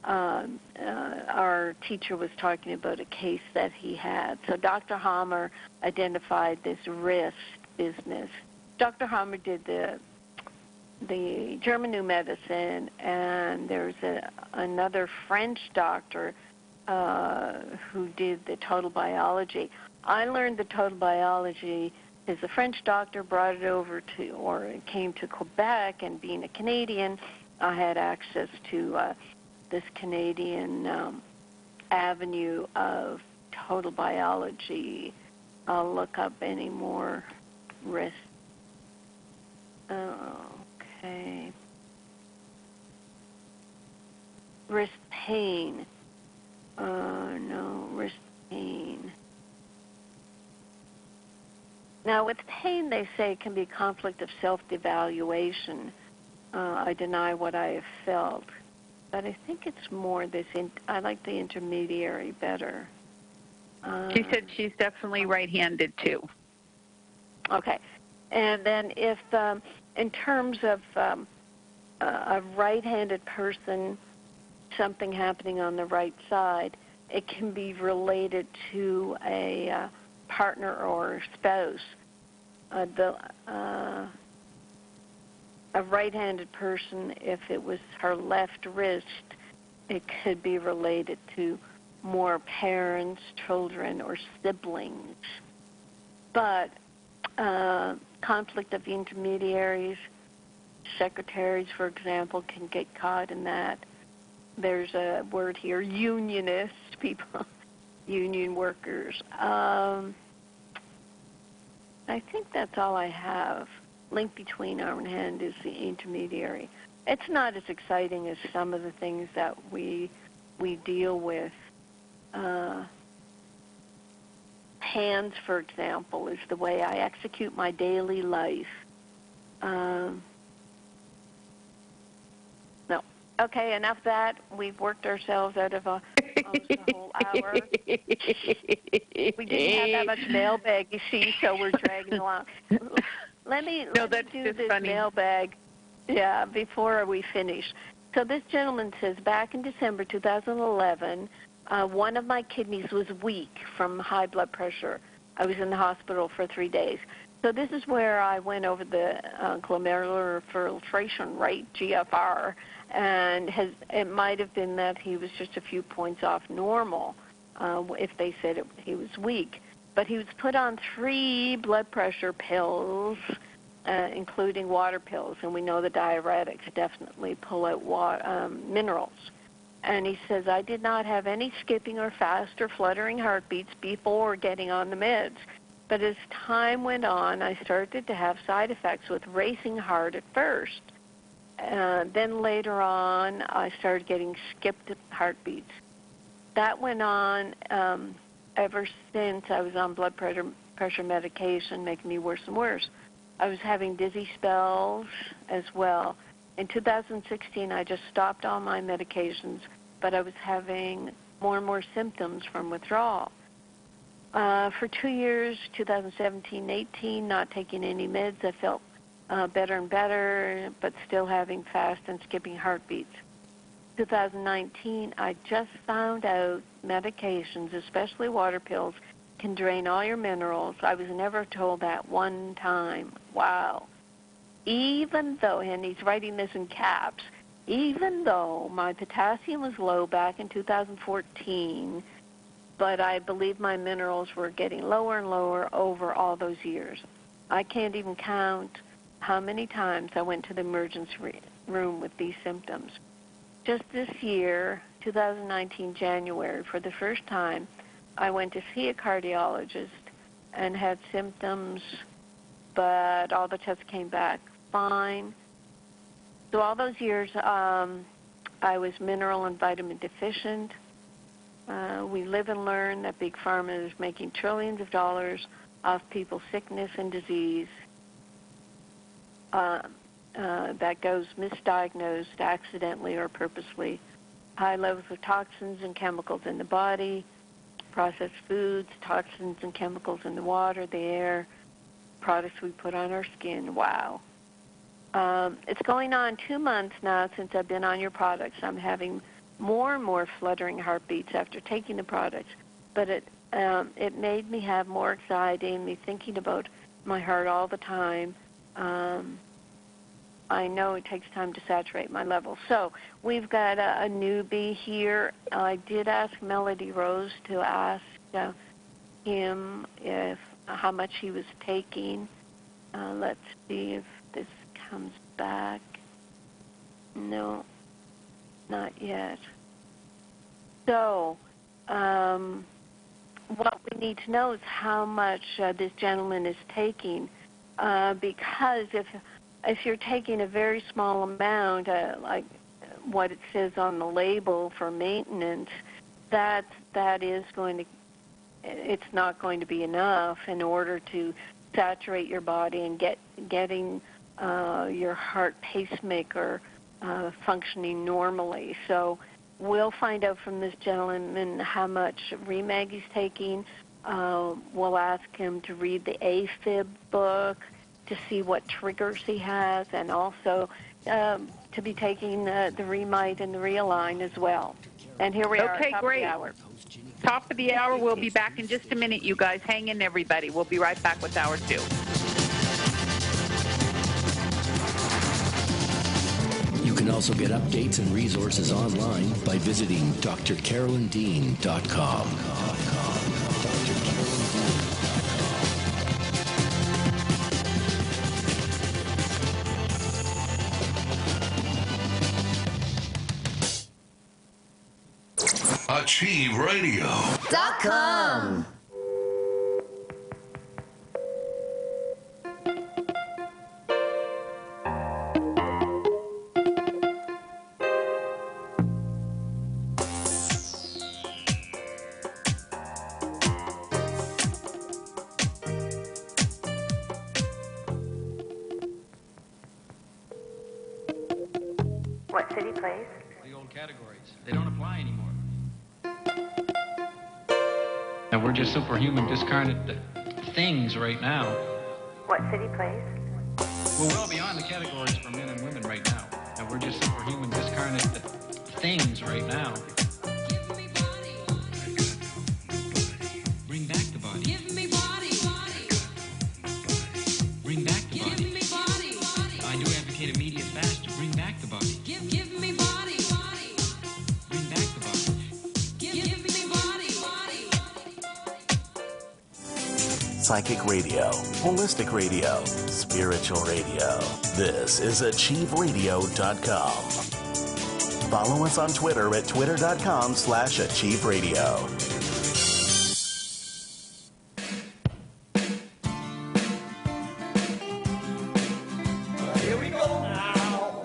Our teacher was talking about a case that he had. So Dr. Hammer identified this wrist business. Dr. Hammer did the German New Medicine, and there's another French doctor who did the total biology. I learned the total biology because the French doctor brought it over it came to Quebec, and being a Canadian, I had access to this Canadian avenue of total biology. I'll look up any more wrist. Okay. Wrist pain. No, wrist pain. Now, with pain, they say it can be a conflict of self-devaluation. I deny what I have felt. but I think it's more this. I like the intermediary better. She said she's definitely right-handed too. Okay, and then if in terms of a right-handed person, something happening on the right side, it can be related to a partner or spouse. A right-handed person, if it was her left wrist, it could be related to more parents, children, or siblings. But conflict of intermediaries, secretaries, for example, can get caught in that. There's a word here, unionists, people, union workers. I think that's all I have. Link between arm and hand is the intermediary. It's not as exciting as some of the things that we deal with. Hands, for example, is the way I execute my daily life. No. Okay, enough of that. We've worked ourselves out of almost a whole hour. We didn't have that much mailbag, you see, so we're dragging along. Let me do this funny mailbag, before we finish. So this gentleman says, back in December 2011, one of my kidneys was weak from high blood pressure. I was in the hospital for 3 days. So this is where I went over the glomerular filtration rate, GFR, and it might have been that he was just a few points off normal if they said he was weak. But he was put on 3 blood pressure pills, including water pills, and we know the diuretics definitely pull out minerals. And he says, I did not have any skipping or fast or fluttering heartbeats before getting on the meds. But as time went on, I started to have side effects with racing heart at first. Then later on, I started getting skipped heartbeats. That went on ever since I was on blood pressure medication, making me worse and worse. I was having dizzy spells as well. In 2016, I just stopped all my medications, but I was having more and more symptoms from withdrawal. For 2 years, 2017-18, not taking any meds, I felt better and better, but still having fast and skipping heartbeats. 2019, I just found out medications, especially water pills, can drain all your minerals. I was never told that one time. Wow. Even though, and he's writing this in caps, even though my potassium was low back in 2014, but I believe my minerals were getting lower and lower over all those years. I can't even count how many times I went to the emergency room with these symptoms. Just this year, 2019 January, for the first time, I went to see a cardiologist and had symptoms, but all the tests came back fine. So all those years, I was mineral and vitamin deficient. We live and learn that Big Pharma is making trillions of dollars off people's sickness and disease. That goes misdiagnosed accidentally or purposely. High levels of toxins and chemicals in the body, processed foods, toxins and chemicals in the water, the air, products we put on our skin. Wow. It's going on 2 months now since I've been on your products. I'm having more and more fluttering heartbeats after taking the products, but it made me have more anxiety and me thinking about my heart all the time. I know it takes time to saturate my levels. So we've got a newbie here. I did ask Melody Rose to ask him how much he was taking. Let's see if this comes back. No, not yet. So what we need to know is how much this gentleman is taking, because if you're taking a very small amount, like what it says on the label for maintenance, that is going to, it's not going to be enough in order to saturate your body and getting your heart pacemaker functioning normally. So we'll find out from this gentleman how much Remag he's taking. We'll ask him to read the AFib book to see what triggers he has, and also to be taking the Remite and the Realign as well. And here we are, okay, top great. of the hour. Top of the hour. We'll be back in just a minute, you guys. Hang in, everybody. We'll be right back with hour 2. You can also get updates and resources online by visiting drcarolyndean.com. AchieveRadio.com. What city plays? The old categories. They don't apply anymore. And we're just superhuman, discarnate things right now. What city plays? We're well beyond the categories for men and women right now. And we're just superhuman, discarnate things right now. Give me body. Bring back the body. Give me body. Bring back the Give body. me body. I do advocate immediate fast to bring back the body. Give me body. Bring back the body. Give me body. Psychic radio, holistic radio, spiritual radio. This is AchieveRadio.com. Follow us on Twitter at twitter.com/AchieveRadio. Here we go now.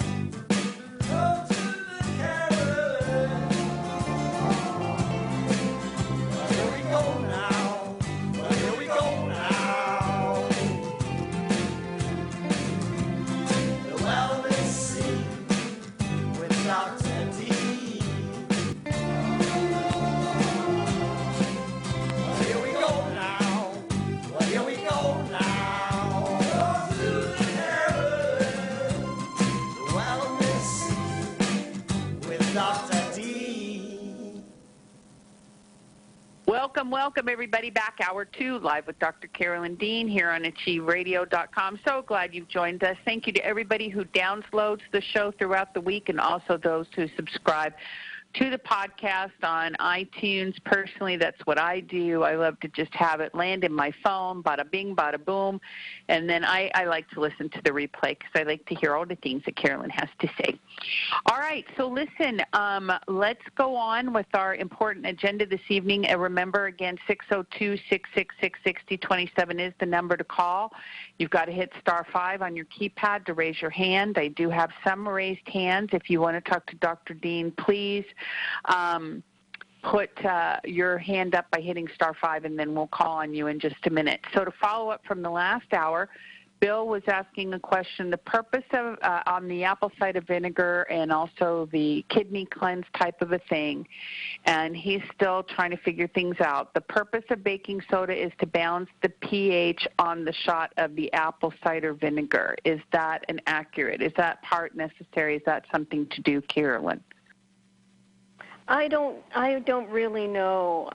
Go to the Carolyn. Here we go now. Here we go now. The wellness scene with Dr. D. Here we go now. Here we go now. Go to the Carolyn. The wellness scene with Dr. D. Welcome, everybody, back. Hour 2, live with Dr. Carolyn Dean here on AchieveRadio.com. So glad you've joined us. Thank you to everybody who downloads the show throughout the week, and also those who subscribe to the podcast on iTunes. Personally, that's what I do. I love to just have it land in my phone, bada bing, bada boom. And then I like to listen to the replay because I like to hear all the things that Carolyn has to say. All right, so listen, let's go on with our important agenda this evening. And remember, again, 602-666-6027 is the number to call. You've got to hit *5 on your keypad to raise your hand. I do have some raised hands. If you want to talk to Dr. Dean, please put your hand up by hitting *5, and then we'll call on you in just a minute. So to follow up from the last hour, Bill was asking a question, the purpose of on the apple cider vinegar and also the kidney cleanse type of a thing, and he's still trying to figure things out. The purpose of baking soda is to balance the pH on the shot of the apple cider vinegar. Is that inaccurate? Is that part necessary? Is that something to do, Carolyn? I don't really know.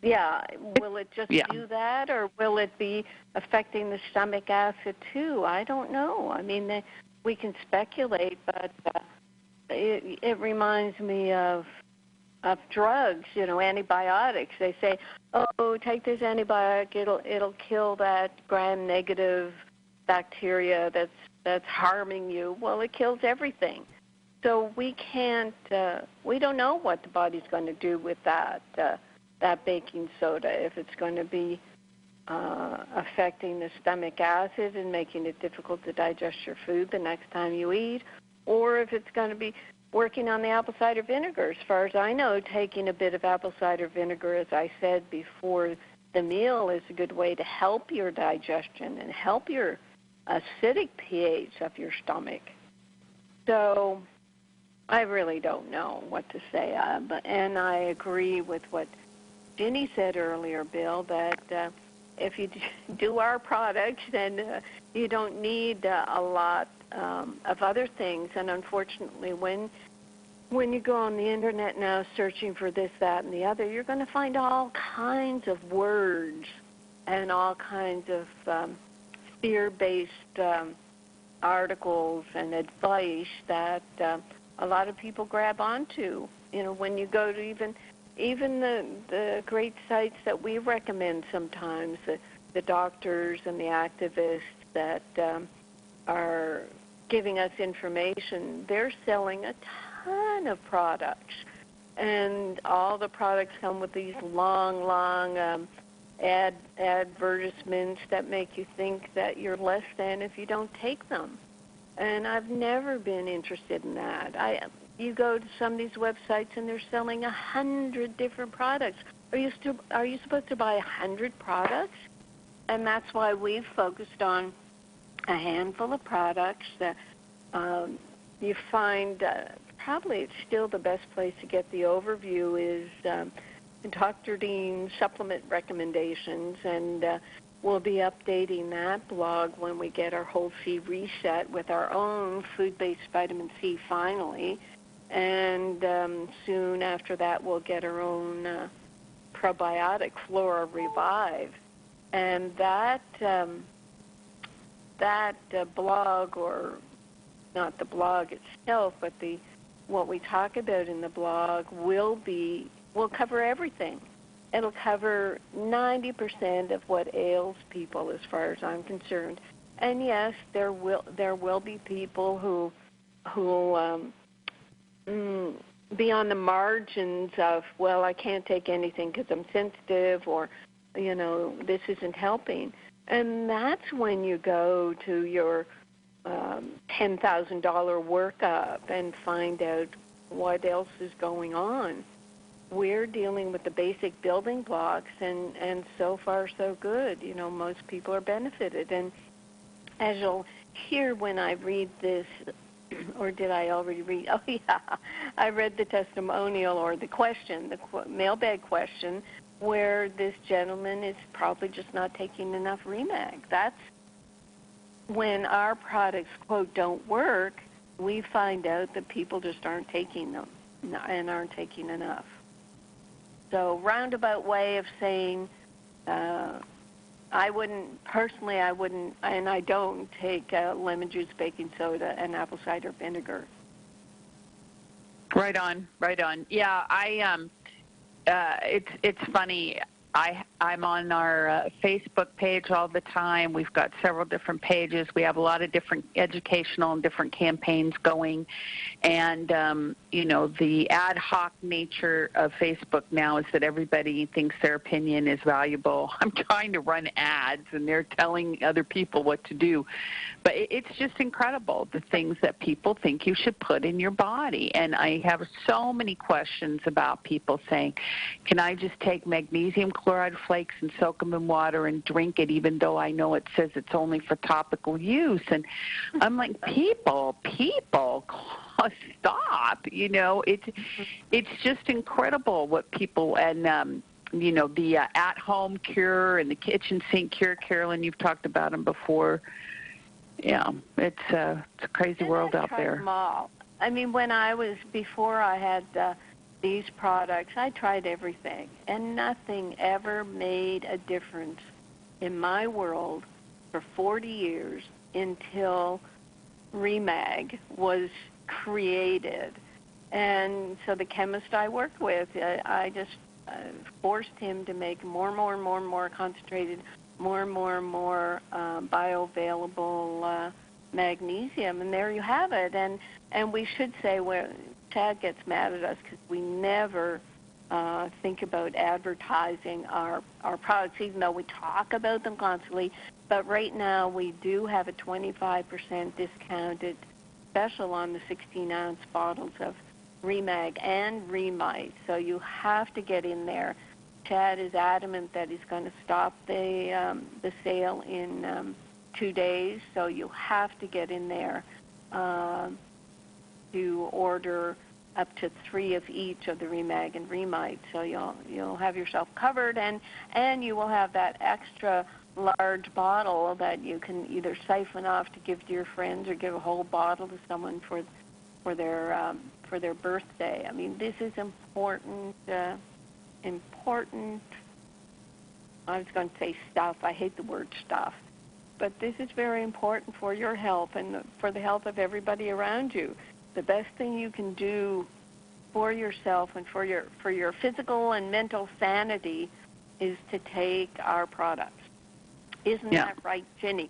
Will it just do that, or will it be affecting the stomach acid too? I don't know. I mean, we can speculate, but it reminds me of drugs. You know, antibiotics. They say, "Oh, take this antibiotic. It'll kill that gram-negative bacteria that's harming you." Well, it kills everything. So we can't. We don't know what the body's going to do with that baking soda, if it's going to be affecting the stomach acid and making it difficult to digest your food the next time you eat, or if it's going to be working on the apple cider vinegar. As far as I know, taking a bit of apple cider vinegar, as I said before the meal, is a good way to help your digestion and help your acidic pH of your stomach. So I really don't know what to say. And I agree with what Ginny said earlier, Bill, that if you do our products, then you don't need a lot of other things. And unfortunately, when you go on the internet now searching for this, that, and the other, you're going to find all kinds of words and all kinds of fear-based articles and advice that a lot of people grab onto. You know, when you go to even the great sites that we recommend sometimes, the doctors and the activists that are giving us information, they're selling a ton of products. And all the products come with these long advertisements that make you think that you're less than if you don't take them. And I've never been interested in that. You go to some of these websites and they're selling 100 different products. Are you supposed to buy 100 products? And that's why we've focused on a handful of products that you find. Probably it's still the best place to get the overview is Dr. Dean's supplement recommendations, and we'll be updating that blog when we get our Whole C reset with our own food-based vitamin C finally. And soon after that, we'll get our own probiotic, Flora Revive. And that blog, or not the blog itself, but what we talk about in the blog will cover everything. It'll cover 90% of what ails people, as far as I'm concerned. And yes, there will be people who be on the margins of, well, I can't take anything because I'm sensitive, or, you know, this isn't helping. And that's when you go to your $10,000 workup and find out what else is going on. We're dealing with the basic building blocks, and so far so good. You know, most people are benefited. And as you'll hear when I read this, or did I already read? Oh, yeah. I read the testimonial, or the question, the mailbag question, where this gentleman is probably just not taking enough Remag. That's when our products, quote, don't work, we find out that people just aren't taking them and aren't taking enough. So roundabout way of saying I wouldn't, and I don't take lemon juice, baking soda, and apple cider vinegar. Right on. Yeah, it's funny. I'm on our Facebook page all the time. We've got several different pages. We have a lot of different educational and different campaigns going. And, you know, the ad hoc nature of Facebook now is that everybody thinks their opinion is valuable. I'm trying to run ads, and they're telling other people what to do. But it's just incredible, the things that people think you should put in your body. And I have so many questions about people saying, can I just take magnesium chloride flakes and soak them in water and drink it, even though I know it says it's only for topical use? And I'm like, people, stop. You know, it's just incredible what people, and you know, the at-home cure and the kitchen sink cure. Carolyn, you've talked about them before. Yeah, it's a crazy world out there. Them all. I mean, before I had these products, I tried everything, and nothing ever made a difference in my world for 40 years until Remag was created. And so the chemist I worked with, I just forced him to make more concentrated, more bioavailable magnesium, and there you have it. And we should say, where Chad gets mad at us because we never think about advertising our products, even though we talk about them constantly. But right now we do have a 25% discounted special on the 16-ounce bottles of Remag and Remite. So you have to get in there. Chad is adamant that he's going to stop the sale in 2 days, so you have to get in there. to order up to 3 of each of the Remag and Remite. So you'll have yourself covered, and you will have that extra large bottle that you can either siphon off to give to your friends or give a whole bottle to someone for their birthday. I mean, this is important. Important. I was going to say stuff. I hate the word stuff, but this is very important for your health and for the health of everybody around you. The best thing you can do for yourself and for your physical and mental sanity is to take our products. Isn't that right, Ginny?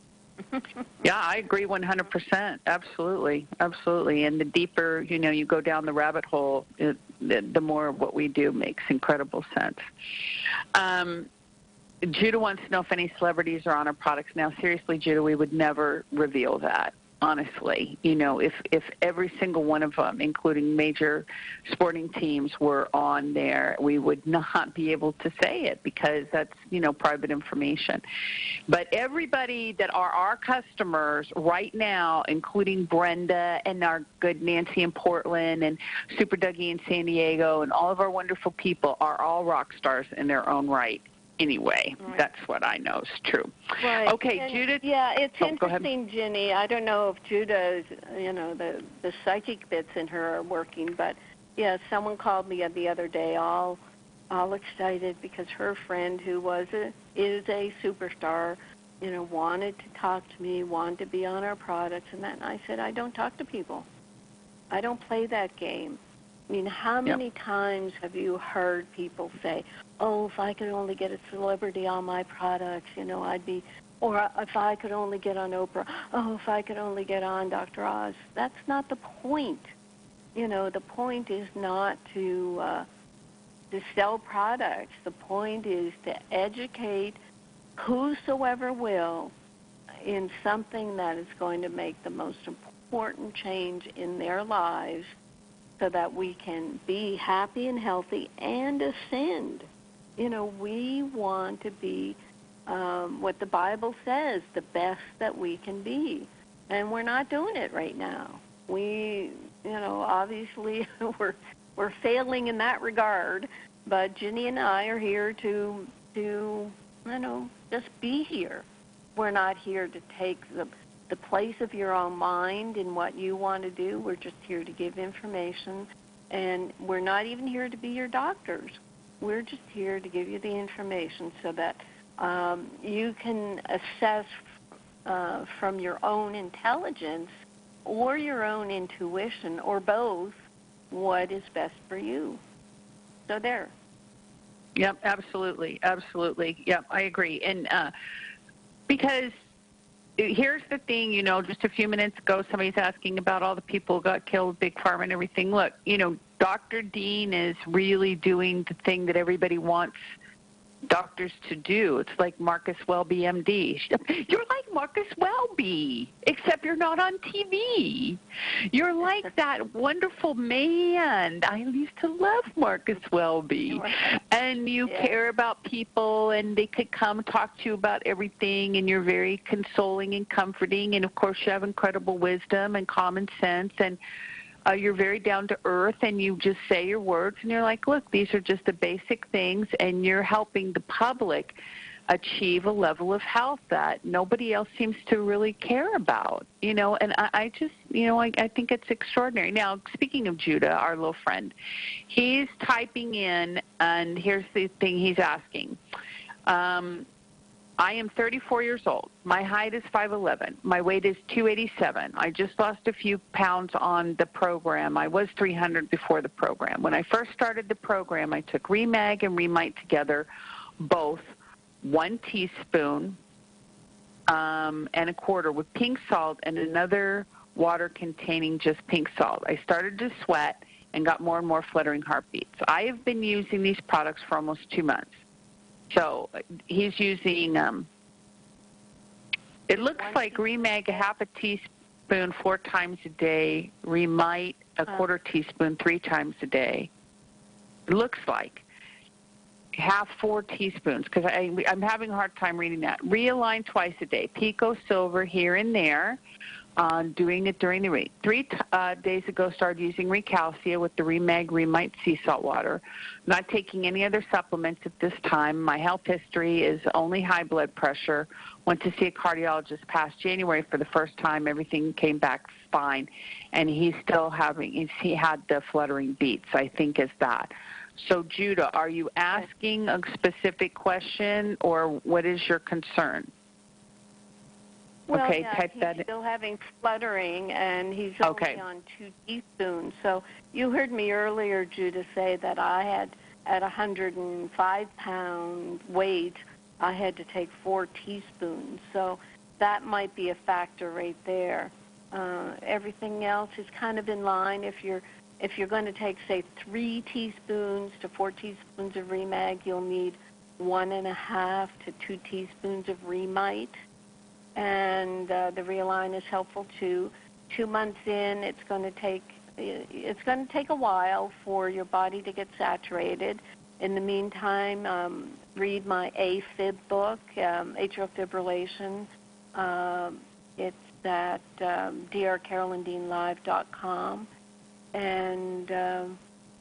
Yeah, I agree 100%. Absolutely. Absolutely. And the deeper, you go down the rabbit hole, the more what we do makes incredible sense. Judah wants to know if any celebrities are on our products. Now, seriously, Judah, we would never reveal that. Honestly, if every single one of them, including major sporting teams, were on there, we would not be able to say it because that's, private information. But everybody that are our customers right now, including Brenda and our good Nancy in Portland and Super Dougie in San Diego and all of our wonderful people are all rock stars in their own right. Anyway, that's what I know is true. Right. Okay, and, Judith. Yeah, it's Go ahead. interesting, Ginny. I don't know if Judah's, the psychic bits in her are working, but yeah, someone called me the other day, all excited because her friend, who is a superstar, wanted to talk to me, wanted to be on our products, and that. And I said, I don't talk to people. I don't play that game. I mean, how many times have you heard people say, oh, if I could only get a celebrity on my products, I'd be, or if I could only get on Oprah, oh, if I could only get on Dr. Oz. That's not the point. The point is not to sell products. The point is to educate whosoever will in something that is going to make the most important change in their lives, so that we can be happy and healthy and ascend. We want to be what the Bible says, the best that we can be. And we're not doing it right now. We, obviously we're failing in that regard, but Ginny and I are here to just be here. We're not here to take the place of your own mind in what you want to do. We're just here to give information, and we're not even here to be your doctors. We're just here to give you the information so that you can assess from your own intelligence or your own intuition or both what is best for you. So there. Yep, absolutely. Absolutely. Yep, I agree. And because here's the thing, just a few minutes ago, somebody's asking about all the people who got killed, Big Pharma and everything. Look, Dr. Dean is really doing the thing that everybody wants doctors to do. It's like Marcus Welby, MD. You're like Marcus Welby, except you're not on TV. You're like that wonderful man. I used to love Marcus Welby. And you care about people, and they could come talk to you about everything, and you're very consoling and comforting. And, of course, you have incredible wisdom and common sense, and you're very down to earth, and you just say your words, and you're like, look, these are just the basic things, and you're helping the public achieve a level of health that nobody else seems to really care about, and I just, I think it's extraordinary. Now, speaking of Judah, our little friend, he's typing in, and here's the thing he's asking. I am 34 years old. My height is 5'11". My weight is 287. I just lost a few pounds on the program. I was 300 before the program. When I first started the program, I took Remag and Remite together, both 1 teaspoon and a quarter with pink salt and another water containing just pink salt. I started to sweat and got more and more fluttering heartbeats. I have been using these products for almost 2 months. So he's using, it looks like Remag, a half a teaspoon 4 times a day, Remite, a quarter teaspoon 3 times a day. It looks like half 4 teaspoons, because I'm having a hard time reading that. Realign twice a day. Pico Silver here and there. doing it during the week. 3 days ago, started using Recalcia with the Remag Remite sea salt water. Not taking any other supplements at this time. My health history is only high blood pressure. Went to see a cardiologist past January for the first time. Everything came back fine, and he's still having. He had the fluttering beats, I think, is that. So, Judah, are you asking a specific question, or what is your concern? Well, okay, yeah, type he's that. still having fluttering, and he's Okay. only on 2 teaspoons. So you heard me earlier, Judah, say that I had, at 105-pound weight, I had to take 4 teaspoons. So that might be a factor right there. Everything else is kind of in line. If you're going to take, say, 3 teaspoons to 4 teaspoons of Remag, you'll need 1.5 to 2 teaspoons of Remite. And the Realign is helpful too. 2 months in, it's going to take a while for your body to get saturated. In the meantime, read my AFib book, atrial fibrillation. It's at drcarolyndeanlive.com, and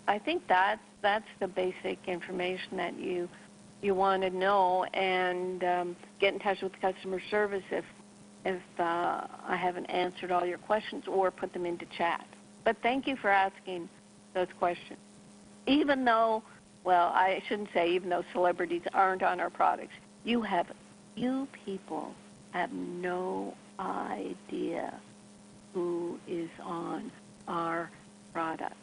I think that's the basic information that you want to know, and get in touch with customer service if I haven't answered all your questions, or put them into chat. But thank you for asking those questions. Even though, well, I shouldn't say even though celebrities aren't on our products, you people have no idea who is on our product.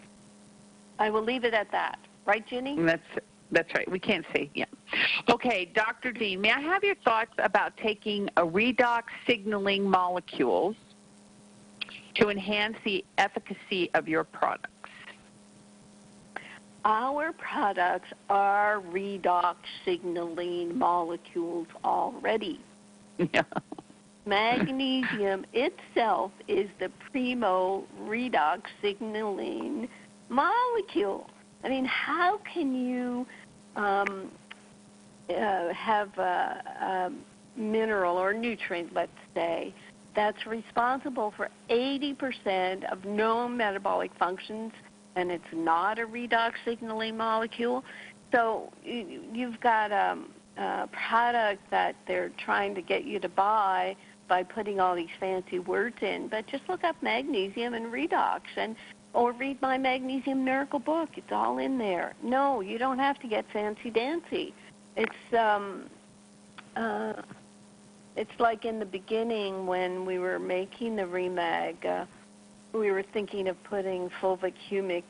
I will leave it at that. Right, Ginny? That's right. We can't see. Yeah. Okay, Dr. Dean, may I have your thoughts about taking a redox signaling molecules to enhance the efficacy of your products? Our products are redox signaling molecules already. Yeah. Magnesium itself is the primo redox signaling molecule. I mean, how can you have a mineral or nutrient, let's say, that's responsible for 80% of known metabolic functions, and it's not a redox signaling molecule? So you've got a product that they're trying to get you to buy by putting all these fancy words in, but just look up magnesium and redox, or read my Magnesium Miracle book. It's all in there. No, you don't have to get fancy-dancy. It's like in the beginning when we were making the Remag, we were thinking of putting fulvic humic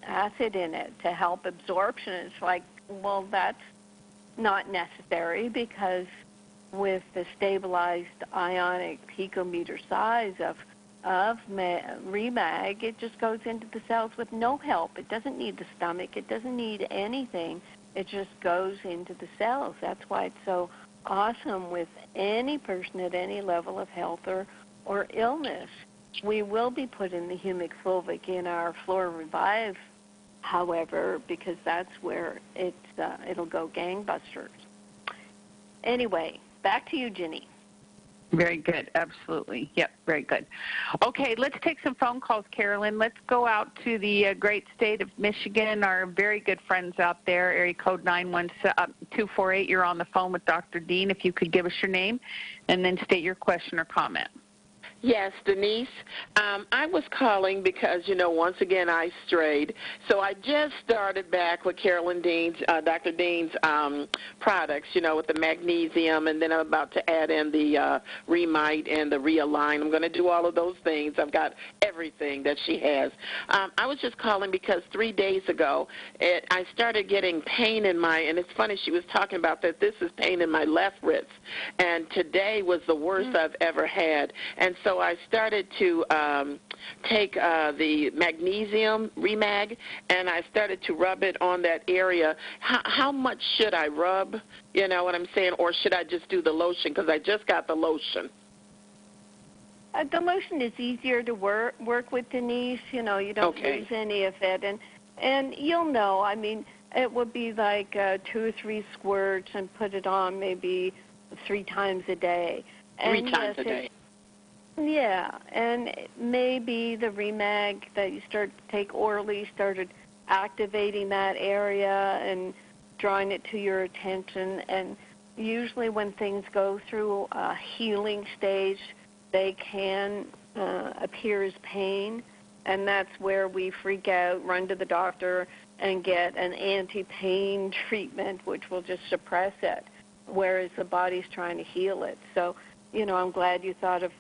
acid in it to help absorption. It's like, well, that's not necessary, because with the stabilized ionic picometer size of Remag, it just goes into the cells with no help. It doesn't need the stomach. It doesn't need anything. It just goes into the cells. That's why it's so awesome with any person at any level of health or illness. We will be putting the humic fulvic in our Flora Revive, however, because that's where it'll go gangbusters. Anyway, back to you, Ginny. Very good. Absolutely. Yep, very good. Okay, let's take some phone calls, Carolyn. Let's go out to the great state of Michigan, our very good friends out there, area code 91248. You're on the phone with Dr. Dean. If you could give us your name and then state your question or comment. Yes, Denise. I was calling because, once again I strayed. So I just started back with Carolyn Dean's, Dr. Dean's products, with the magnesium, and then I'm about to add in the Remite and the Realign. I'm going to do all of those things. I've got everything that she has. I was just calling because 3 days ago I started getting pain in and it's funny, she was talking about that this is pain in my left wrist, and today was the worst I've ever had. And so I started to take the magnesium Remag, and I started to rub it on that area. How much should I rub? You know what I'm saying? Or should I just do the lotion? Because I just got the lotion. The lotion is easier to work with, Denise. You don't lose any of it. And you'll know. I mean, it would be like 2 or 3 squirts and put it on maybe 3 times a day. And 3 times a day. Yeah, and maybe the Remag that you started to take orally started activating that area and drawing it to your attention. And usually when things go through a healing stage, they can appear as pain, and that's where we freak out, run to the doctor, and get an anti-pain treatment, which will just suppress it, whereas the body's trying to heal it. So, I'm glad you thought of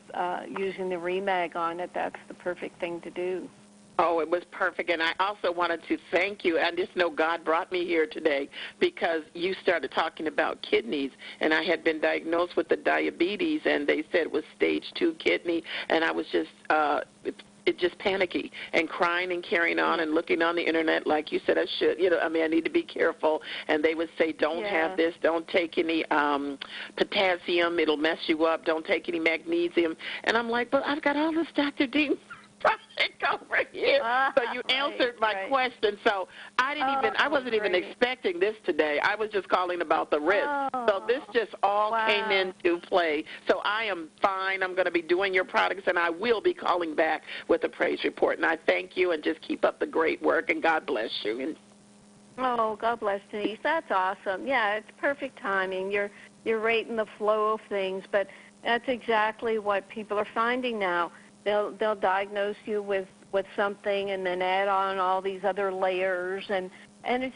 using the Remag on it. That's the perfect thing to do. Oh, it was perfect, and I also wanted to thank you. I just know God brought me here today because you started talking about kidneys, and I had been diagnosed with the diabetes, and they said it was stage 2 kidney, and I was just just panicky and crying and carrying on and looking on the internet like you said I should. I need to be careful, and they would say don't have this, don't take any potassium, it'll mess you up, don't take any magnesium, and I'm like, but I've got all this Dr. Dean over here. So you answered my question. So I wasn't even expecting this today. I was just calling about the risk. So this just all came into play. So I am fine. I'm going to be doing your products, and I will be calling back with a praise report. And I thank you, and just keep up the great work, and God bless you. And God bless, Denise. That's awesome. Yeah, it's perfect timing. You're right in the flow of things, but that's exactly what people are finding now. They'll diagnose you with something and then add on all these other layers, and they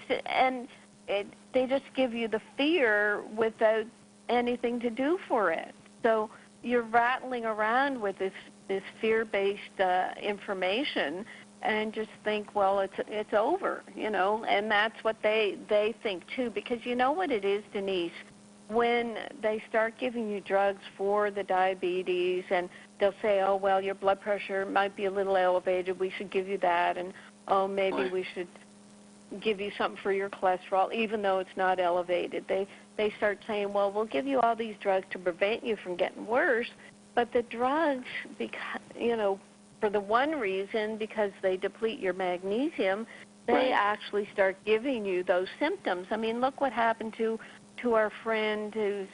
just give you the fear without anything to do for it. So you're rattling around with this fear-based information and just think, well, it's over, and that's what they think too, because you know what it is, Denise, when they start giving you drugs for the diabetes, and they'll say, oh, well, your blood pressure might be a little elevated, we should give you that, and oh, maybe we should give you something for your cholesterol, even though it's not elevated. They start saying, well, we'll give you all these drugs to prevent you from getting worse, but the drugs, because, for the one reason, because they deplete your magnesium, they actually start giving you those symptoms. I mean, look what happened to our friend whose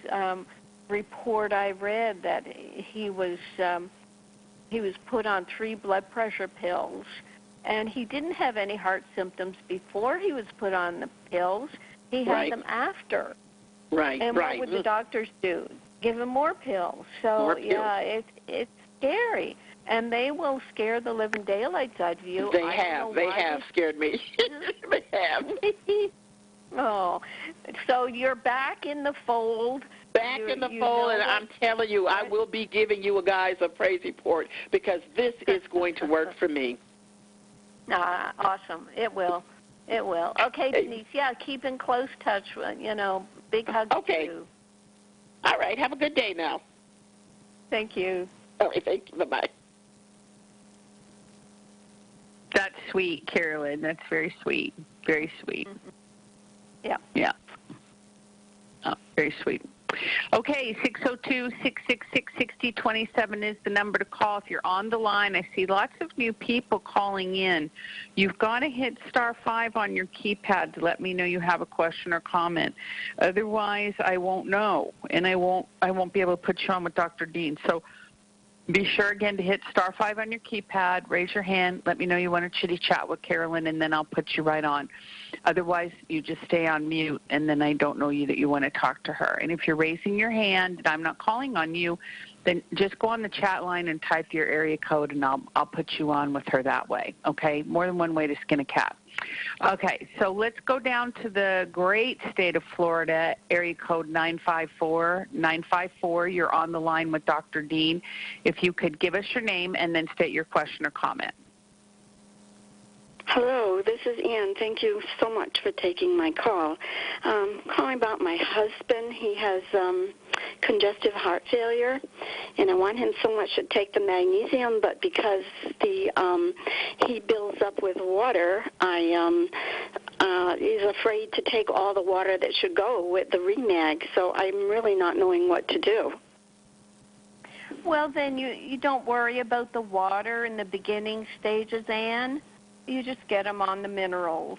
report I read, that he was put on 3 blood pressure pills, and he didn't have any heart symptoms before he was put on the pills. He had them after. Right. And what would the doctors do? Give him more pills. So it's scary, and they will scare the living daylights out of you. They have scared me. They have. Oh, so you're back in the fold. In the fold, and I'm telling you, I will be giving you guys a praise report because this is going to work for me. Awesome. It will. Okay, Denise, keep in close touch. Big hugs to you. All right, have a good day now. Thank you. All right, thank you. Bye-bye. That's sweet, Carolyn. That's very sweet. Very sweet. Mm-hmm. Yeah. Oh, very sweet. Okay, 602-666-6027 is the number to call if you're on the line. I see lots of new people calling in. You've got to hit *5 on your keypad to let me know you have a question or comment. Otherwise, I won't know, and I won't be able to put you on with Dr. Dean. So be sure again to hit *5 on your keypad, raise your hand, let me know you want to chitty chat with Carolyn, and then I'll put you right on. Otherwise, you just stay on mute, and then I don't know that you want to talk to her. And if you're raising your hand and I'm not calling on you, then just go on the chat line and type your area code, and I'll put you on with her that way, okay? More than one way to skin a cat. Okay, so let's go down to the great state of Florida, area code 954. 954, you're on the line with Dr. Dean. If you could give us your name and then state your question or comment. Hello, this is Ann. Thank you so much for taking my call. Calling about my husband. He has congestive heart failure, and I want him so much to take the magnesium, but because he builds up with water, he's afraid to take all the water that should go with the Remag, so I'm really not knowing what to do. Well, then you don't worry about the water in the beginning stages, Ann. You just get him on the minerals.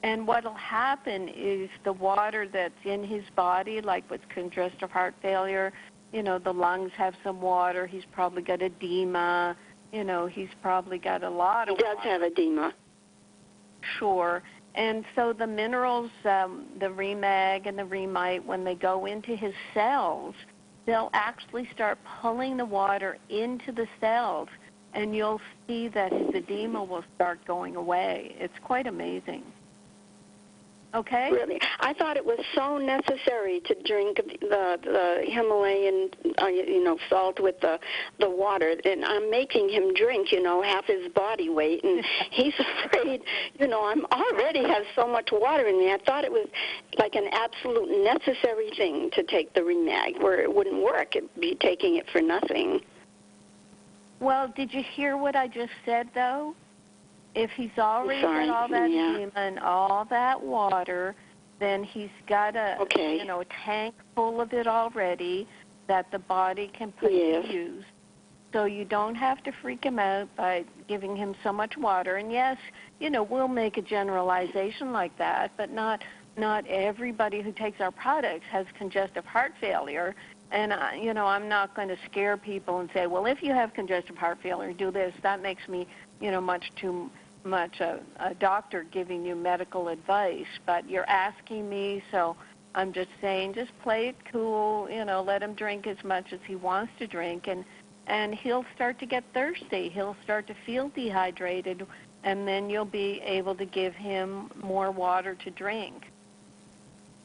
And what will happen is the water that's in his body, like with congestive heart failure, the lungs have some water. He's probably got edema. He's probably got a lot of He does water. have edema. Sure. And so the minerals, the Remag and the Remite, when they go into his cells, they'll actually start pulling the water into the cells, and you'll see that his edema will start going away. It's quite amazing. Okay? Really, I thought it was so necessary to drink the Himalayan, salt with the water, and I'm making him drink, half his body weight, and he's afraid, I'm already have so much water in me. I thought it was like an absolute necessary thing to take the Remag, where it wouldn't work. It'd be taking it for nothing. Well, did you hear what I just said, though? If he's already got all that edema and all that water, then he's got a tank full of it already that the body can put to use. So you don't have to freak him out by giving him so much water. And yes, we'll make a generalization like that, but not everybody who takes our products has congestive heart failure. And I'm not going to scare people and say, well, if you have congestive heart failure, do this. That makes me, much too much a doctor giving you medical advice. But you're asking me, so I'm just saying, just play it cool. Let him drink as much as he wants to drink, and he'll start to get thirsty. He'll start to feel dehydrated, and then you'll be able to give him more water to drink.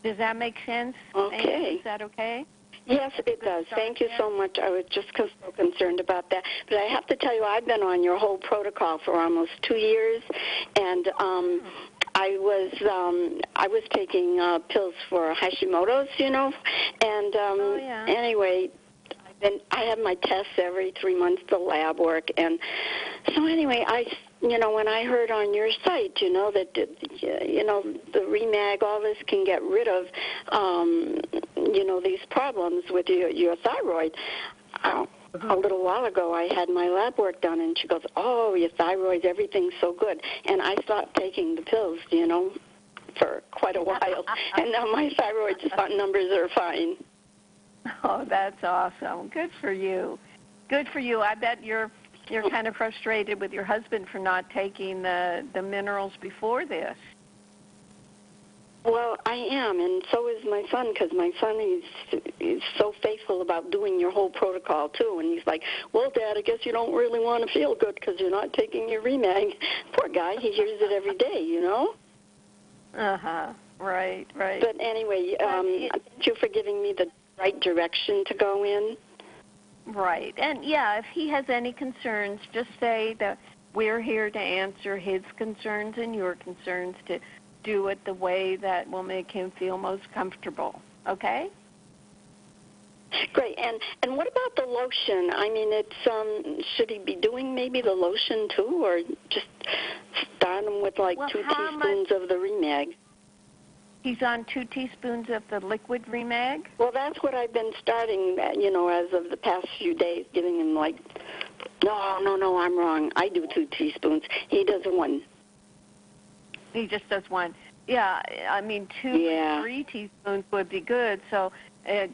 Does that make sense? Okay. Is that okay? Yes, it does. Thank you so much. I was just so concerned about that. But I have to tell you, I've been on your whole protocol for almost 2 years, and I was taking pills for Hashimoto's, and anyway, I have my tests every 3 months, the lab work, and so anyway, when I heard on your site, that the Remag, all this can get rid of, these problems with your thyroid. A little while ago, I had my lab work done, and she goes, "Oh, your thyroid, everything's so good," and I stopped taking the pills, for quite a while, and now my thyroid numbers are fine. Oh, that's awesome. Good for you. Good for you. I bet you're kind of frustrated with your husband for not taking the minerals before this. Well, I am, and so is my son, because my son is so faithful about doing your whole protocol, too. And he's like, well, Dad, I guess you don't really want to feel good because you're not taking your Remag. Poor guy, he hears it every day, Uh-huh. Right. But anyway, thank you for giving me the right direction to go in. Right. And, if he has any concerns, just say that we're here to answer his concerns and your concerns, to do it the way that will make him feel most comfortable. Okay? Great. And what about the lotion? I mean, it's should he be doing maybe the lotion too, or just start him with 2 teaspoons of the Remag? He's on 2 teaspoons of the liquid Remag? Well, that's what I've been starting, as of the past few days, giving him no, I'm wrong. I do 2 teaspoons. He does 1. He just does 1. Yeah, I mean, 2 or 3 teaspoons would be good. So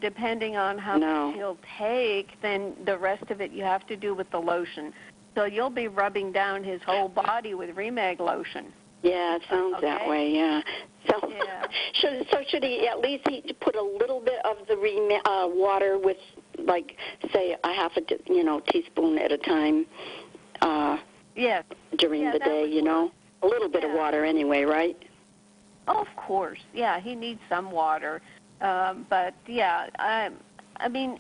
depending on how much he'll take, then the rest of it you have to do with the lotion. So you'll be rubbing down his whole body with Remag lotion. Yeah, it sounds that way, yeah. So, should he at least put a little bit of the water with, say, a half a teaspoon at a time during the day, A little bit of water anyway, right? Oh, of course. Yeah, he needs some water. But, I mean,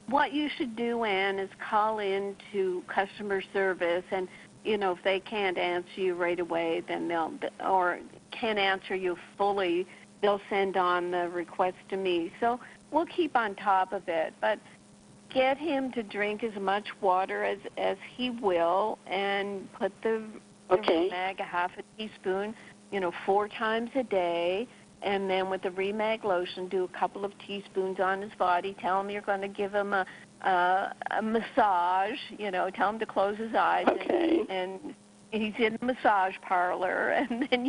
what you should do, Ann, is call in to customer service, and, if they can't answer you right away, then or can't answer you fully, they'll send on the request to me. So we'll keep on top of it. But get him to drink as much water as he will, and put the Remag, a half a teaspoon, 4 times a day. And then with the Remag lotion, do a couple of teaspoons on his body. Tell him you're going to give him a massage. Tell him to close his eyes. And he's in a massage parlor. And then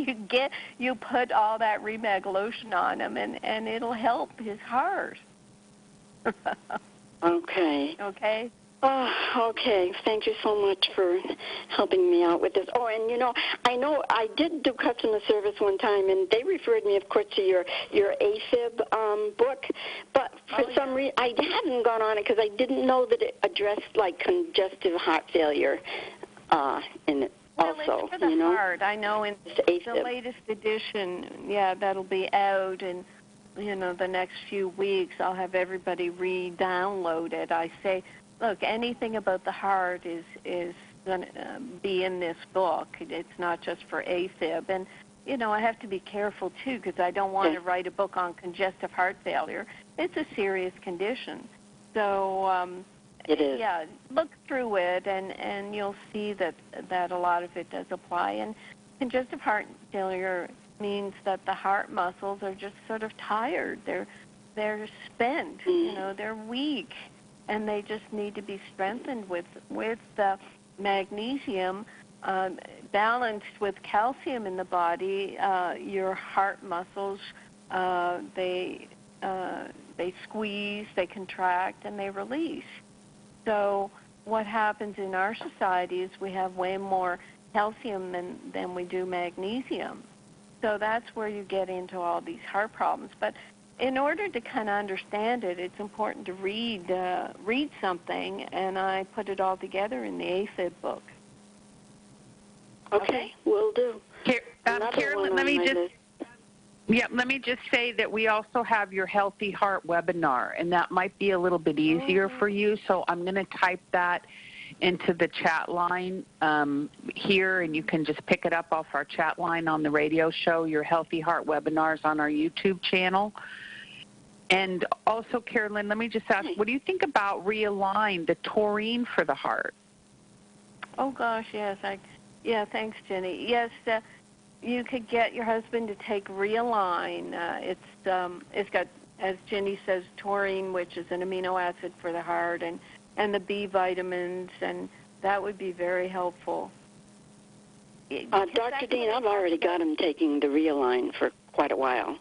you put all that Remag lotion on him, and it'll help his heart. Okay. Okay? Oh, okay. Thank you so much for helping me out with this. Oh, and I know I did do customer service one time, and they referred me, of course, to your AFib book. But for some reason, I hadn't gone on it because I didn't know that it addressed like congestive heart failure in it. Well, also, it's for the heart. I know in the latest edition, that'll be out, and the next few weeks I'll have everybody re-download it. I say, look, anything about the heart is going to be in this book. It's not just for AFib. And, I have to be careful, too, because I don't want to write a book on congestive heart failure. It's a serious condition. So, it is. Yeah, look through it, and you'll see that a lot of it does apply. And congestive heart failure means that the heart muscles are just sort of tired. They're spent. They're weak. And they just need to be strengthened with magnesium, balanced with calcium in the body. Your heart muscles, they squeeze, they contract, and they release. So what happens in our society is we have way more calcium than we do magnesium. So that's where you get into all these heart problems. But in order to kind of understand it, it's important to read something, and I put it all together in the AFib book. Okay, will do. Carolyn, let me just say that we also have your Healthy Heart webinar, and that might be a little bit easier for you. So I'm going to type that into the chat line here, and you can just pick it up off our chat line on the radio show. Your Healthy Heart webinars on our YouTube channel. And also, Carolyn, let me just ask, what do you think about Realign, the taurine for the heart? Oh, gosh, yes. Thanks, Jenny. Yes, you could get your husband to take Realign. It's got, as Jenny says, taurine, which is an amino acid for the heart, and the B vitamins, and that would be very helpful. Dr. Dean, I've already got him taking the Realign for quite a while.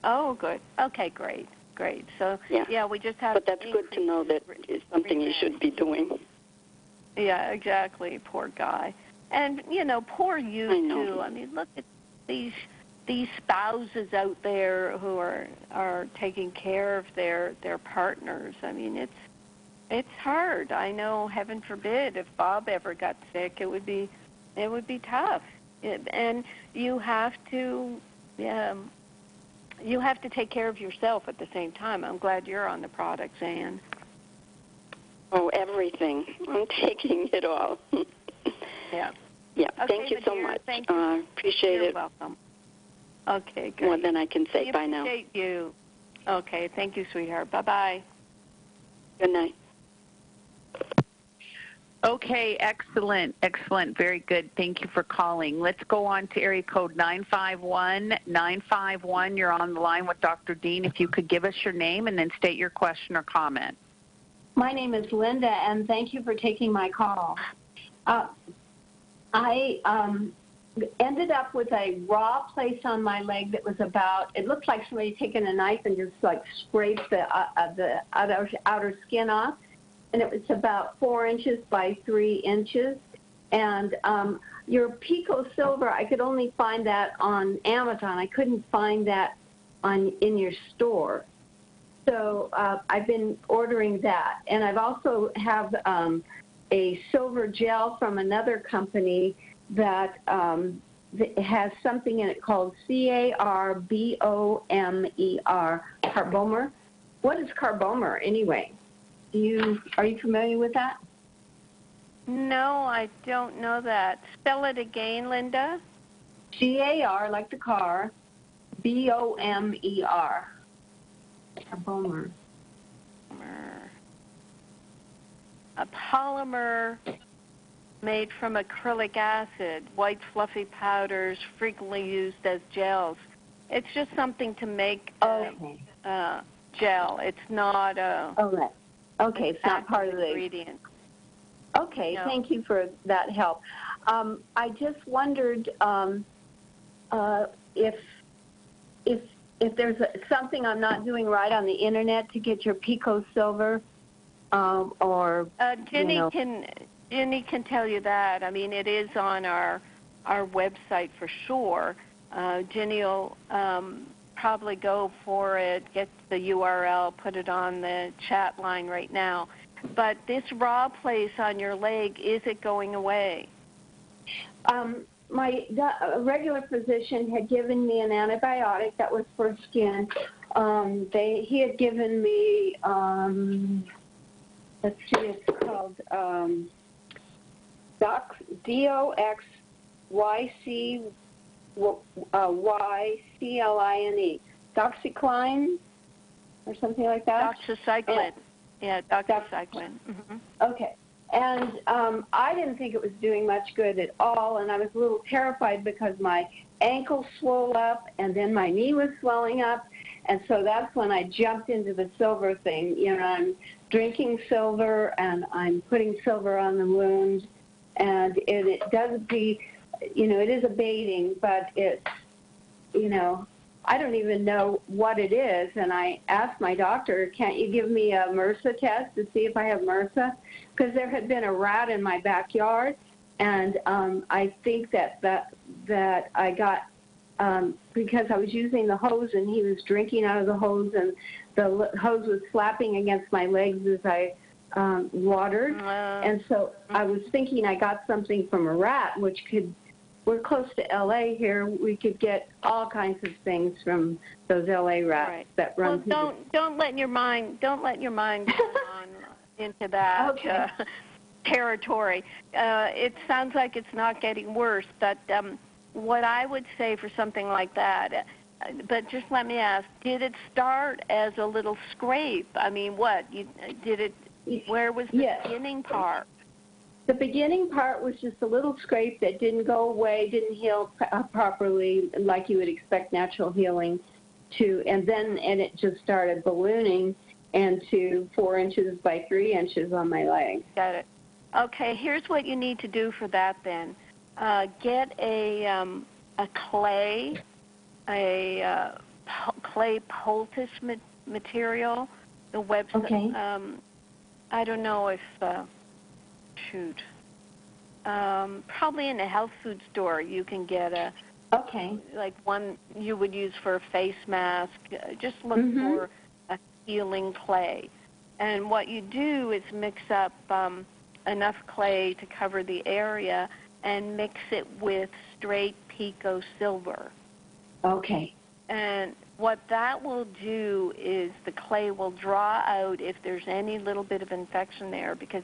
Oh, good. Okay, great. So, we just have But that's good to know that it's something you should be doing. Yeah, exactly. Poor guy. And, poor you, too. I mean, look at these spouses out there who are taking care of their partners. I mean, it's hard. I know, heaven forbid, if Bob ever got sick, it would be tough. And you have to take care of yourself at the same time. I'm glad you're on the products, Anne. Oh, everything. I'm taking it all. Yeah. Yeah. Okay, thank you so much. Thank you. Appreciate You're it. welcome. Okay, good. More than I can say. Bye now. Appreciate you. Okay, thank you, sweetheart. Bye-bye. Good night. Okay, excellent. Very good. Thank you for calling. Let's go on to area code 951. 951, you're on the line with Dr. Dean. If you could give us your name and then state your question or comment. My name is Linda, and thank you for taking my call. I ended up with a raw place on my leg that was it looked like somebody taken a knife and just like scraped the outer skin off. And it was about 4 inches by 3 inches. And your Pico Silver, I could only find that on Amazon. I couldn't find that in your store. So I've been ordering that. And I've also have a silver gel from another company that has something in it called Carbomer, Carbomer. What is Carbomer anyway? Are you familiar with that? No, I don't know that. Spell it again, Linda. Car, like the car, Bomer. Carbomer. A polymer made from acrylic acid, white fluffy powders frequently used as gels. It's just something to make gel. It's not a... Oh, right. Okay, it's not part of the ingredient. Okay, no. Thank you for that help. I just wondered if there's something I'm not doing right on the internet to get your Pico Silver or Jenny you know. Jenny can tell you that. I mean, it is on our website for sure. Jenny will probably go for it, get the URL, put it on the chat line right now. But this raw place on your leg, is it going away? My regular physician had given me an antibiotic that was for skin. He had given me, let's see, it's called DoxyCline, Doxycline, or something like that. Doxycycline. Yeah, doxycycline. Mm-hmm. Okay. And I didn't think it was doing much good at all, and I was a little terrified because my ankle swelled up, and then my knee was swelling up, and so that's when I jumped into the silver thing. You know, I'm drinking silver, and I'm putting silver on the wound, and it does be, you know, it is abating, but it's, you know, I don't even know what it is, and I asked my doctor, can't you give me a MRSA test to see if I have MRSA? Because there had been a rat in my backyard, and I think that I got, because I was using the hose and he was drinking out of the hose, and the hose was slapping against my legs as I watered, and so I was thinking I got something from a rat, which could, we're close to LA here. We could get all kinds of things from those LA rats that run. Well, don't let your mind go on into that territory. It sounds like it's not getting worse, but what I would say for something like that, but just let me ask: did it start as a little scrape? I mean, what did it? Where was the beginning part? The beginning part was just a little scrape that didn't go away, didn't heal properly like you would expect natural healing to, and it just started ballooning into 4 inches by 3 inches on my leg. Got it. Okay, here's what you need to do for that then. Get a clay poultice material. The website. Okay. I don't know if. Probably in a health food store you can get like one you would use for a face mask. Just look for a healing clay. And what you do is mix up enough clay to cover the area and mix it with straight pico silver. Okay. And what that will do is the clay will draw out if there's any little bit of infection there, because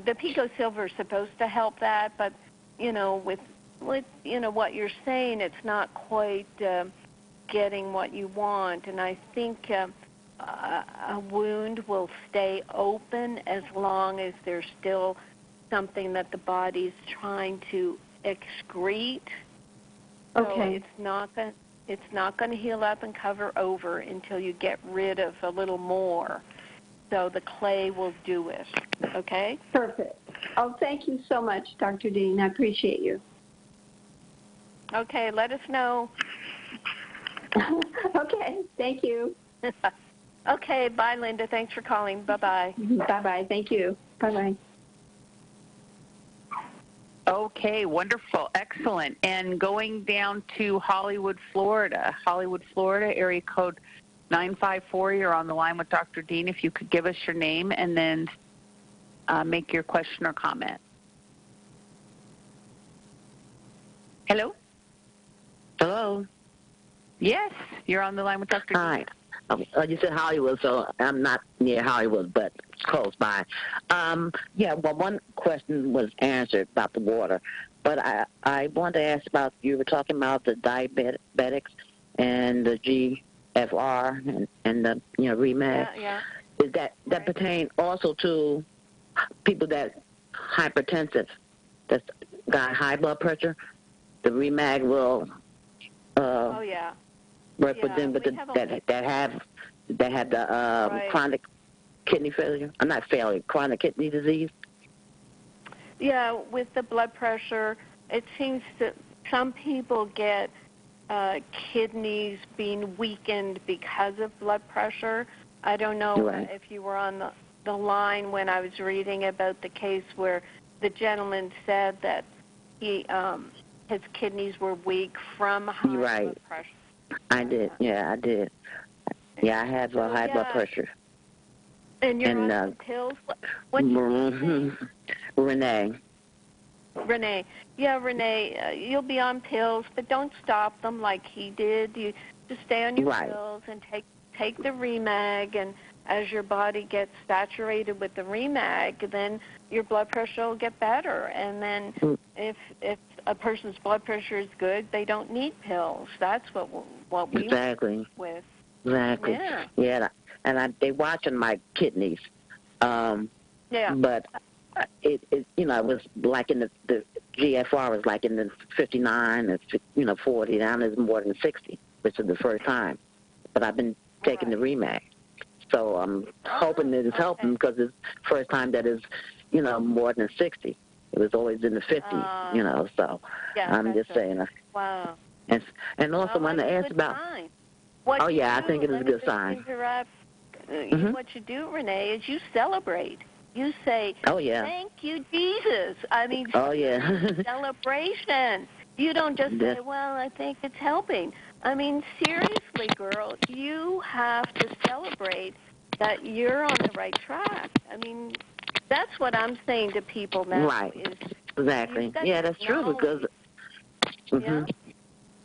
the pico silver is supposed to help that, but you know, with you know what you're saying, it's not quite getting what you want. And I think a wound will stay open as long as there's still something that the body's trying to excrete. Okay. So it's not going to heal up and cover over until you get rid of a little more. So the clay will do it. Okay? Perfect. Oh, thank you so much, Dr. Dean. I appreciate you. Okay, let us know. Okay, thank you. Okay, bye, Linda. Thanks for calling. Bye-bye. Bye-bye. Thank you. Bye-bye. Okay, wonderful, excellent. And going down to Hollywood, Florida, area code 954. You're on the line with Dr. Dean. If you could give us your name and then make your question or comment. Hello? Hello? Yes, you're on the line with Dr. Dean. Hi. You said Hollywood, so I'm not near Hollywood, but close by. Well, one question was answered about the water, but I wanted to ask about, you were talking about the diabetics and the GFR and the REMAG. Yeah. Is that pertain also to people that hypertensive, that's got high blood pressure? The REMAG will work with them, but that have the chronic kidney failure. Not failure, chronic kidney disease. Yeah, with the blood pressure, it seems that some people get kidneys being weakened because of blood pressure. I don't know if you were on the line when I was reading about the case where the gentleman said that he his kidneys were weak from high blood pressure. I did. Yeah, I did. Yeah, I had high blood pressure. And you're on some pills? What's your name? Renee. Yeah, Renee, you'll be on pills, but don't stop them like he did. You just stay on your pills and take the Remag, and as your body gets saturated with the Remag, then your blood pressure will get better. And then if a person's blood pressure is good, they don't need pills. That's what we work with. Exactly. Yeah, and they watching my kidneys. But it it was like in the GFR was like in the 59 and 40. Now it's more than 60, which is the first time. But I've been taking the Remag, so I'm hoping that it's helping because it's the first time that is more than 60. It was always in the 50s, So I'm just saying. Wow. And also when I asked about. I think it is a good sign. What you do, Renee, is you celebrate. You say, thank you, Jesus. I mean, celebration. You don't just say, well, I think it's helping. I mean, seriously, girl, you have to celebrate that you're on the right track. I mean, that's what I'm saying to people now. Right. Exactly. Yeah, that's true because...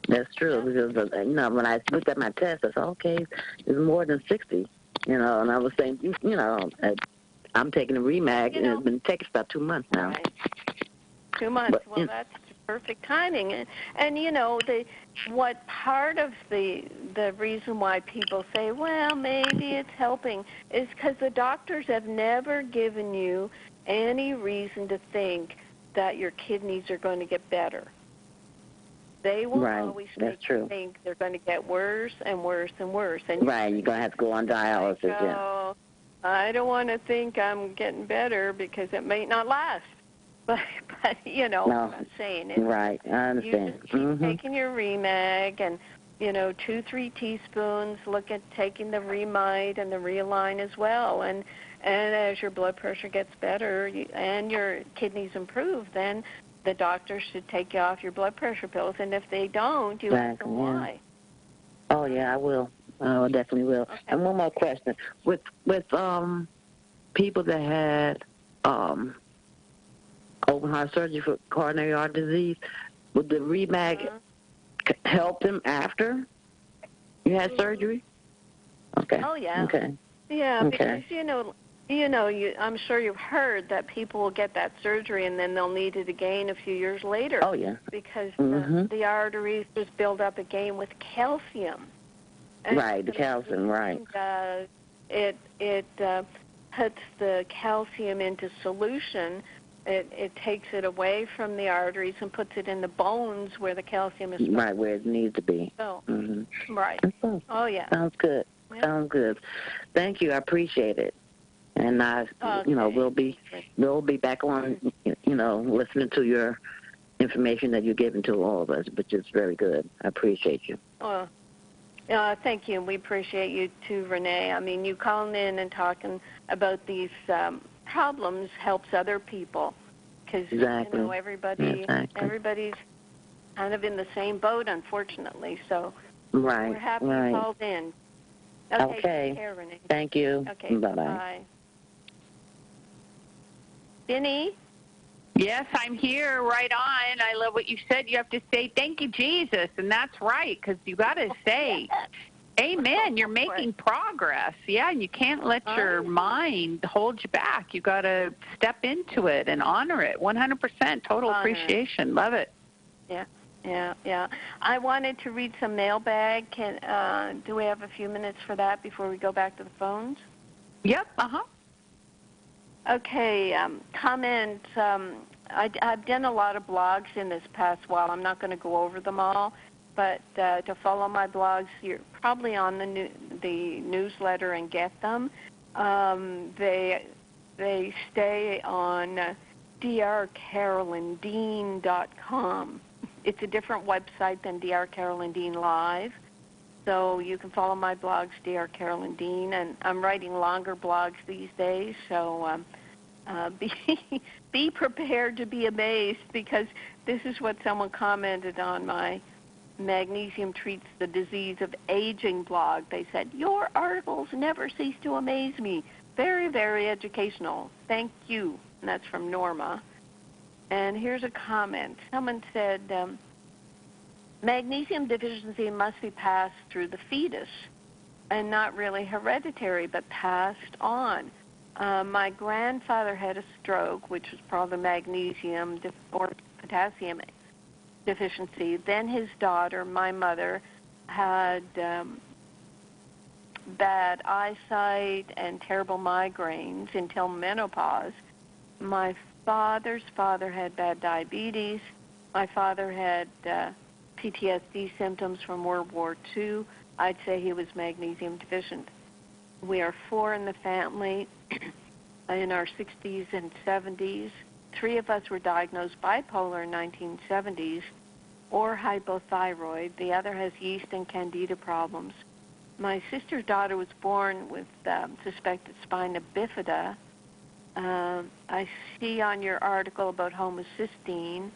That's true because when I looked at my test, I said, okay, it's more than 60, and I was saying, I'm taking a Remag, and it's been taking about 2 months now. Right. 2 months. Well, that's perfect timing, and what part of the reason why people say, well, maybe it's helping, is because the doctors have never given you any reason to think that your kidneys are going to get better. They will always make you think they're going to get worse and worse and worse. And you're going to have to go on dialysis, I don't want to think I'm getting better because it may not last. But what I'm saying is I understand. You just keep taking your Remag and, 2-3 teaspoons. Look at taking the Remite and the Realign as well. And as your blood pressure gets better and your kidneys improve, then the doctor should take you off your blood pressure pills, and if they don't, you ask them why. Oh yeah, I will. I definitely will. Okay. And one more question: with people that had open heart surgery for coronary artery disease, would the Remag help them after you had surgery? Okay. Oh yeah. Okay. Yeah, because I'm sure you've heard that people will get that surgery and then they'll need it again a few years later. Oh, yeah. Because the arteries just build up again with calcium. And the calcium, right. It puts the calcium into solution. It takes it away from the arteries and puts it in the bones where the calcium is. Right, where it needs to be. So, right. Oh, yeah. Sounds good. Yeah. Sounds good. Thank you. I appreciate it. And we'll be back on, listening to your information that you're giving to all of us, which is very good. I appreciate you. Thank you. We appreciate you too, Renee. I mean, you calling in and talking about these problems helps other people because everybody's kind of in the same boat, unfortunately. So we're happy you called in. Okay. Take care, Renee. Thank you. Okay. Bye-bye. Bye. Vinny? Yes, I'm here, right on. I love what you said. You have to say, thank you, Jesus, and that's right, because you got to say, amen, you're making progress. Yeah, and you can't let your mind hold you back. You got to step into it and honor it, 100%, total appreciation. Love it. Yeah. I wanted to read some mailbag. Do we have a few minutes for that before we go back to the phones? Yep, Okay, comment. I've done a lot of blogs in this past while. I'm not going to go over them all, but to follow my blogs, you're probably on the newsletter and get them. They stay on drcarolyndean.com. It's a different website than Dr. Carolyn Dean Live. So you can follow my blogs, Dr. Carolyn Dean, and I'm writing longer blogs these days, so be prepared to be amazed, because this is what someone commented on my Magnesium Treats the Disease of Aging blog. They said, your articles never cease to amaze me. Very, very educational. Thank you. And that's from Norma. And here's a comment. Someone said, magnesium deficiency must be passed through the fetus and not really hereditary, but passed on. My grandfather had a stroke, which was probably magnesium or potassium deficiency. Then his daughter, my mother, had bad eyesight and terrible migraines until menopause. My father's father had bad diabetes. My father had PTSD symptoms from World War II. I'd say he was magnesium deficient. We are 4 in the family in our 60s and 70s. 3 of us were diagnosed bipolar in 1970s or hypothyroid. The other has yeast and candida problems. My sister's daughter was born with suspected spina bifida. I see on your article about homocysteine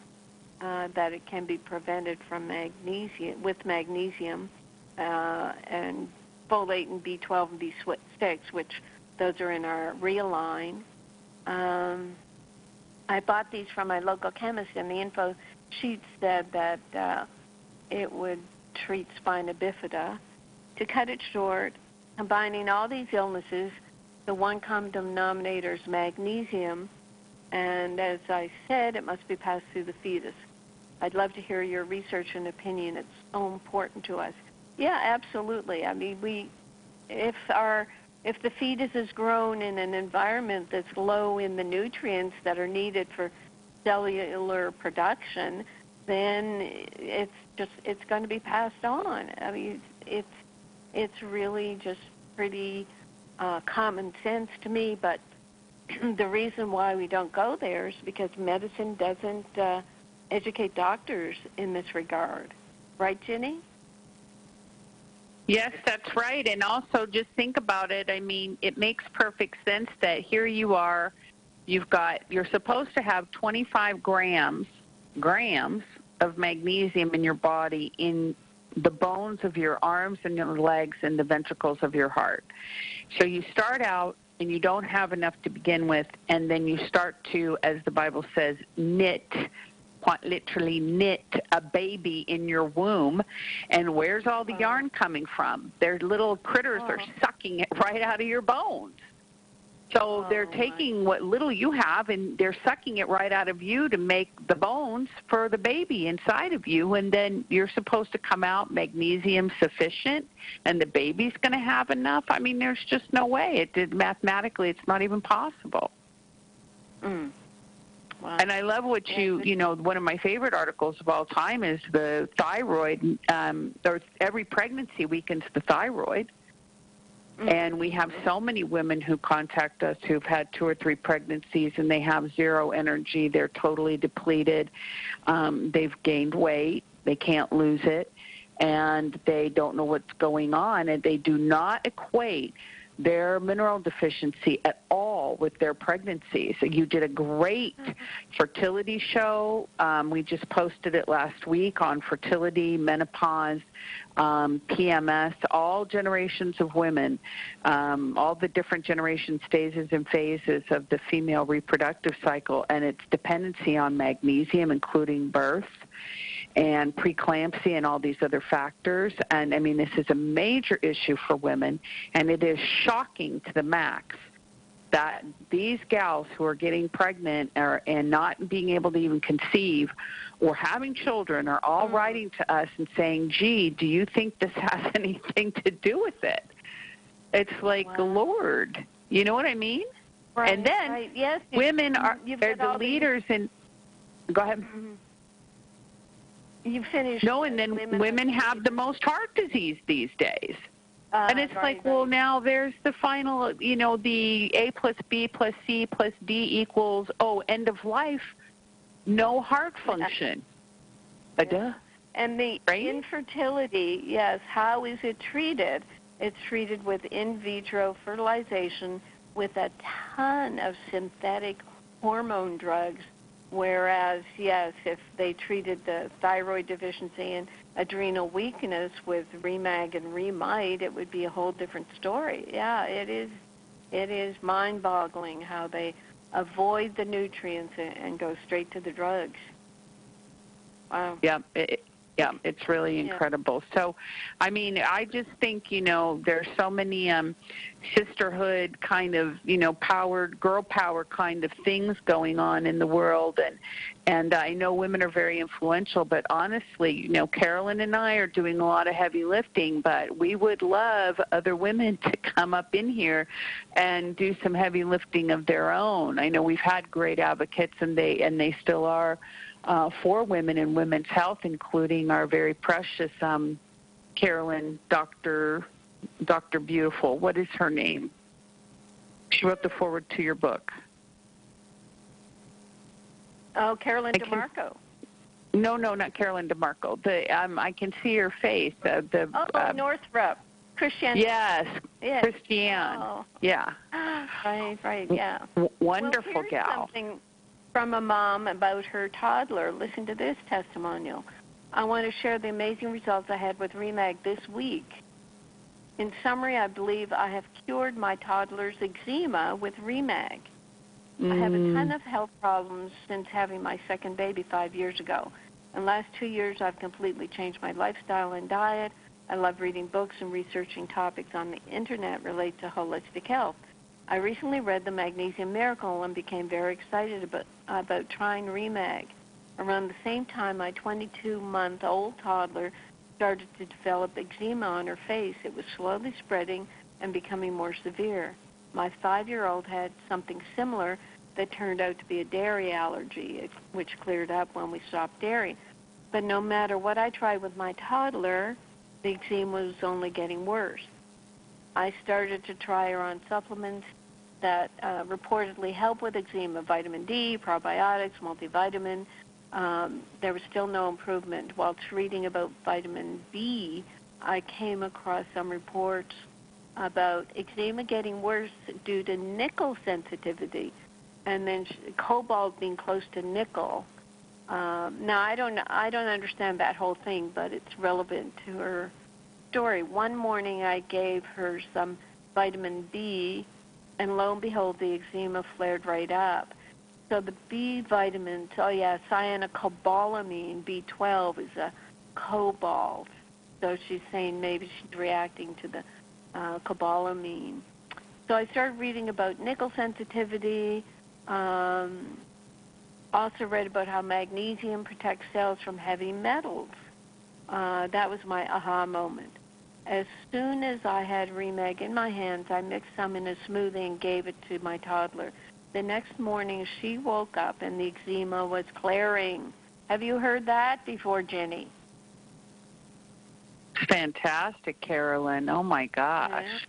that it can be prevented from magnesium and folate and B12 and B6, which those are in our Realign. I bought these from my local chemist, and the info sheet said that it would treat spina bifida. To cut it short, combining all these illnesses, the one common denominator is magnesium, and as I said, it must be passed through the fetus. I'd love to hear your research and opinion. It's so important to us. Yeah, absolutely. I mean, if the fetus is grown in an environment that's low in the nutrients that are needed for cellular production, then it's going to be passed on. I mean, it's really just pretty common sense to me. But the reason why we don't go there is because medicine doesn't educate doctors in this regard. Right, Ginny? Yes, that's right. And also just think about it. I mean, it makes perfect sense that here you are, you're supposed to have 25 grams of magnesium in your body, in the bones of your arms and your legs and the ventricles of your heart. So you start out and you don't have enough to begin with, and then you start to, as the Bible says, literally knit a baby in your womb. And where's all the yarn coming from? Their little critters are sucking it right out of your bones. So they're taking what little you have and they're sucking it right out of you to make the bones for the baby inside of you. And then you're supposed to come out magnesium sufficient and the baby's going to have enough. I mean, there's just no way. Mathematically, it's not even possible. Wow. And I love what one of my favorite articles of all time is the thyroid, or every pregnancy weakens the thyroid. And we have so many women who contact us who've had 2 or 3 pregnancies and they have zero energy. They're totally depleted. They've gained weight. They can't lose it. And they don't know what's going on. And they do not equate their mineral deficiency at all with their pregnancies. So you did a great fertility show. We just posted it last week on fertility, menopause, PMS, all generations of women, all the different generation stages and phases of the female reproductive cycle and its dependency on magnesium, including birth and preeclampsia and all these other factors. And, I mean, this is a major issue for women, and it is shocking to the max that these gals who are getting pregnant and not being able to even conceive or having children are all writing to us and saying, gee, do you think this has anything to do with it? It's like, Lord, you know what I mean? Right, and then right. Yes, women are the leaders in – go ahead. You finished. No, and then women have the most heart disease these days. And it's well, now there's the final, the A plus B plus C plus D equals, end of life, no heart function. Yeah. And the infertility, yes, how is it treated? It's treated with in vitro fertilization with a ton of synthetic hormone drugs, whereas, yes, if they treated the thyroid deficiency and adrenal weakness with Remag and Remite, it would be a whole different story. Yeah, it is mind-boggling how they avoid the nutrients and go straight to the drugs. Wow. Yeah, it's really incredible. So, I mean, I just think, there's so many sisterhood kind of, powered, girl power kind of things going on in the world. And I know women are very influential, but honestly, Carolyn and I are doing a lot of heavy lifting, but we would love other women to come up in here and do some heavy lifting of their own. I know we've had great advocates, and they still are, for women and women's health, including our very precious Carolyn, Dr. Beautiful. What is her name? She wrote the foreword to your book. Oh, Carolyn DeMarco. No, not Carolyn DeMarco. I can see her face. Northrop. Christiane. Yes, Christiane. Oh. Yeah. Right, yeah. Wonderful well, here's gal. Something from a mom about her toddler. Listen to this testimonial. I want to share the amazing results I had with Remag this week. In summary, I believe I have cured my toddler's eczema with Remag. I have a ton of health problems since having my second baby 5 years ago. In the last 2 years, I've completely changed my lifestyle and diet. I love reading books and researching topics on the internet related to holistic health. I recently read The Magnesium Miracle and became very excited about trying Remag. Around the same time, my 22-month-old toddler started to develop eczema on her face. It was slowly spreading and becoming more severe. My 5-year-old had something similar that turned out to be a dairy allergy, which cleared up when we stopped dairy. But no matter what I tried with my toddler, the eczema was only getting worse. I started to try her on supplements that reportedly help with eczema, vitamin D, probiotics, multivitamin. There was still no improvement. While reading about vitamin B, I came across some reports about eczema getting worse due to nickel sensitivity, and then cobalt being close to nickel. Now, I don't understand that whole thing, but it's relevant to her story. One morning I gave her some vitamin B, and lo and behold, the eczema flared right up. So the B vitamins, cyanocobalamin, B12 is a cobalt. So she's saying maybe she's reacting to the cobalamin. So I started reading about nickel sensitivity. Also read about how magnesium protects cells from heavy metals. That was my aha moment. As soon as I had Remag in my hands, I mixed some in a smoothie and gave it to my toddler. The next morning, she woke up and the eczema was clearing. Have you heard that before, Jenny? Fantastic, Carolyn. Oh, my gosh.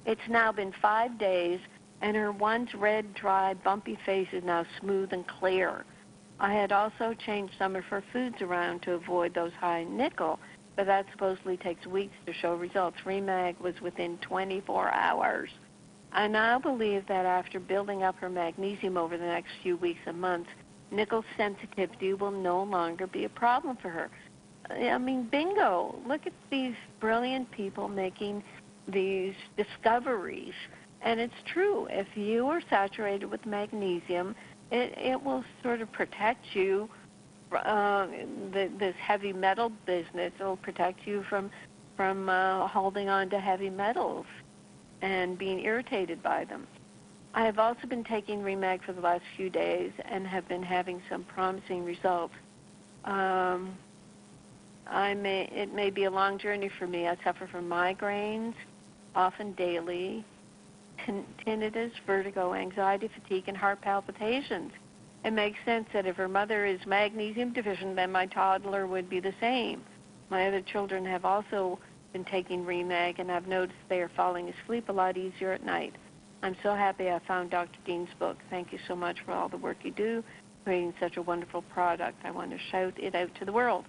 Yeah. It's now been 5 days, and her once red, dry, bumpy face is now smooth and clear. I had also changed some of her foods around to avoid those high in nickel, but that supposedly takes weeks to show results. Remag was within 24 hours. I now believe that after building up her magnesium over the next few weeks and months, nickel sensitivity will no longer be a problem for her. I mean, bingo. Look at these brilliant people making these discoveries. And it's true. If you are saturated with magnesium, it will sort of protect you. This heavy metal business, it will protect you from holding on to heavy metals and being irritated by them. I have also been taking Remag for the last few days and have been having some promising results. It may be a long journey for me. I suffer from migraines, often daily, tinnitus, vertigo, anxiety, fatigue, and heart palpitations. It makes sense that if her mother is magnesium deficient, then my toddler would be the same. My other children have also been taking Remag, and I've noticed they are falling asleep a lot easier at night. I'm so happy I found Dr. Dean's book. Thank you so much for all the work you do, creating such a wonderful product. I want to shout it out to the world.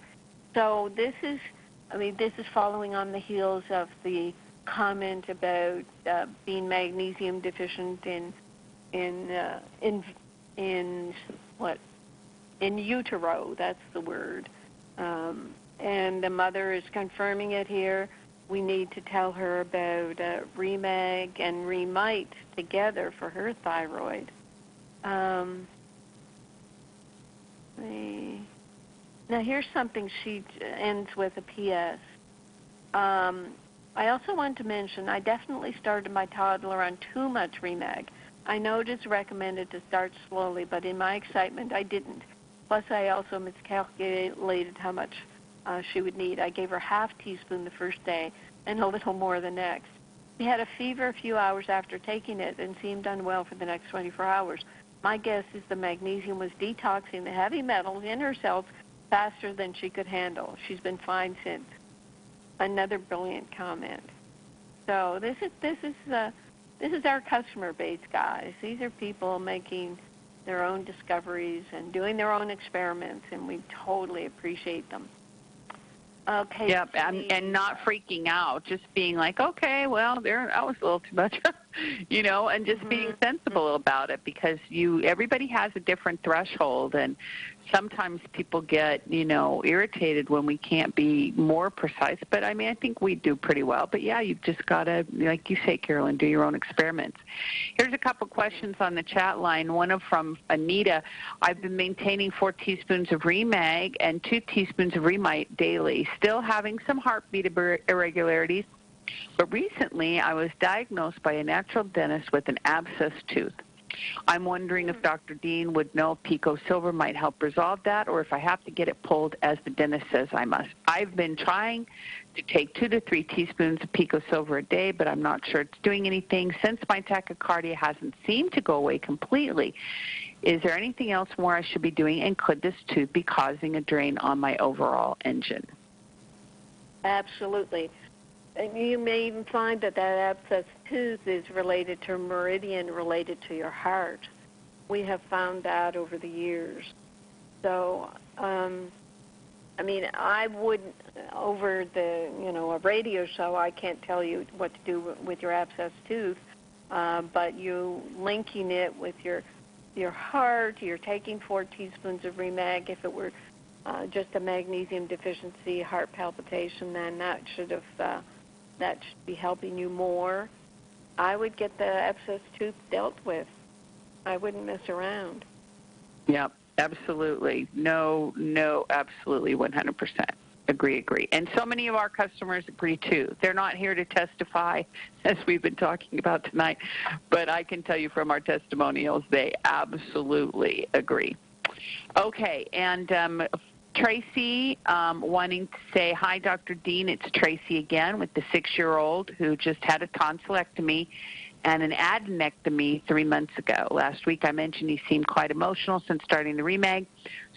So this is following on the heels of the comment about being magnesium deficient in utero. That's the word. And the mother is confirming it here. We need to tell her about Remag and Remite together for her thyroid. Now here's something she ends with a P.S. I also want to mention I definitely started my toddler on too much Remag. I know it is recommended to start slowly, but in my excitement I didn't. Plus I also miscalculated how much she would need. I gave her half teaspoon the first day and a little more the next. She had a fever a few hours after taking it and seemed unwell for the next 24 hours. My guess is the magnesium was detoxing the heavy metals in her cells faster than she could handle. She's been fine since. Another brilliant comment. So this is our customer base, guys. These are people making their own discoveries and doing their own experiments, and we totally appreciate them. Okay. Yep, and not freaking out, just being like, okay, well, that was a little too much, and just being sensible about it, because everybody has a different threshold, and sometimes people get, irritated when we can't be more precise. But, I think we do pretty well. But, yeah, you've just got to, like you say, Carolyn, do your own experiments. Here's a couple questions on the chat line. One from Anita. I've been maintaining 4 teaspoons of Remag and 2 teaspoons of Remite daily, still having some heartbeat irregularities. But recently I was diagnosed by a natural dentist with an abscess tooth. I'm wondering if Dr. Dean would know if Pico Silver might help resolve that, or if I have to get it pulled as the dentist says I must. I've been trying to take 2 to 3 teaspoons of Pico Silver a day, but I'm not sure it's doing anything since my tachycardia hasn't seemed to go away completely. Is there anything else more I should be doing, and could this tooth be causing a drain on my overall engine? Absolutely. And you may even find that abscess tooth is related to a meridian related to your heart. We have found that over the years. So, I wouldn't, over a radio show, I can't tell you what to do with your abscess tooth, but you linking it with your heart, you're taking 4 teaspoons of Remag. If it were just a magnesium deficiency, heart palpitation, then that should be helping you more. I would get the abscess tooth dealt with. I wouldn't mess around. Yep, absolutely. No, absolutely, 100%. Agree. And so many of our customers agree, too. They're not here to testify, as we've been talking about tonight, but I can tell you from our testimonials, they absolutely agree. Okay, and Tracy wanting to say, hi, Dr. Dean. It's Tracy again with the 6-year-old who just had a tonsillectomy and an adenectomy 3 months ago. Last week I mentioned he seemed quite emotional since starting the Remag.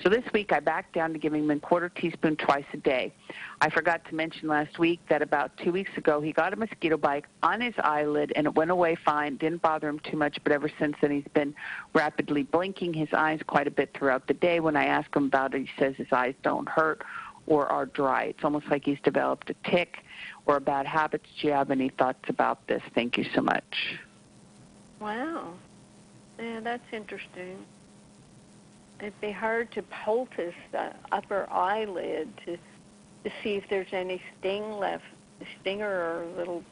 So this week I backed down to giving him a quarter teaspoon twice a day. I forgot to mention last week that about 2 weeks ago he got a mosquito bite on his eyelid and it went away fine, didn't bother him too much, but ever since then he's been rapidly blinking his eyes quite a bit throughout the day. When I ask him about it, he says his eyes don't hurt or are dry. It's almost like he's developed a tic or a bad habit. Do you have any thoughts about this? Thank you so much. Wow. Yeah, that's interesting. It'd be hard to poultice the upper eyelid to see if there's any sting left, a stinger or a little,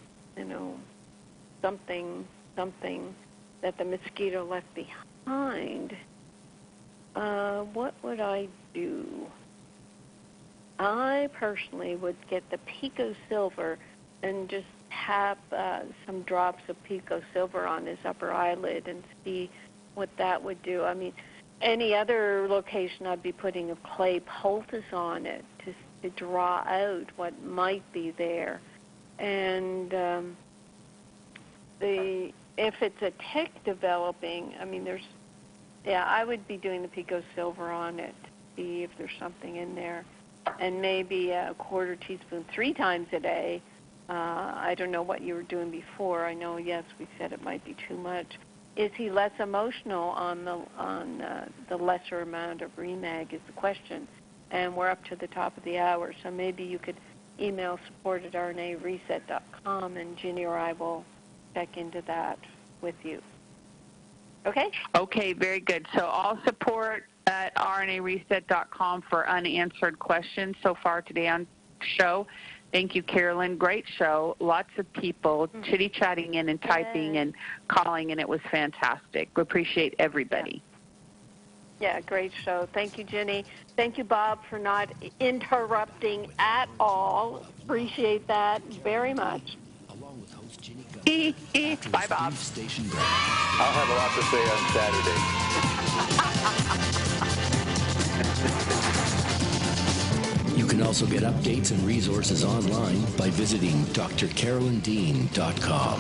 something that the mosquito left behind. What would I do? I personally would get the Pico Silver and just tap some drops of Pico Silver on his upper eyelid and see what that would do. Any other location, I'd be putting a clay poultice on it to draw out what might be there. And if it's a tic developing, I would be doing the Pico Silver on it to see if there's something in there. And maybe a quarter teaspoon 3 times a day. I don't know what you were doing before. I know, yes, we said it might be too much. Is he less emotional on the lesser amount of Remag is the question. and we're up to the top of the hour, so maybe you could email support@rnareset.com, and Ginny or I will check into that with you. Okay? Okay, very good. So all support at rnareset.com for unanswered questions so far today on the show. Thank you, Carolyn. Great show. Lots of people chitty-chatting in and typing and calling, and it was fantastic. We appreciate everybody. Yeah, great show. Thank you, Ginny. Thank you, Bob, for not interrupting at all. Appreciate that very much. Bye, Bob. I'll have a lot to say on Saturday. You can also get updates and resources online by visiting drcarolyndean.com.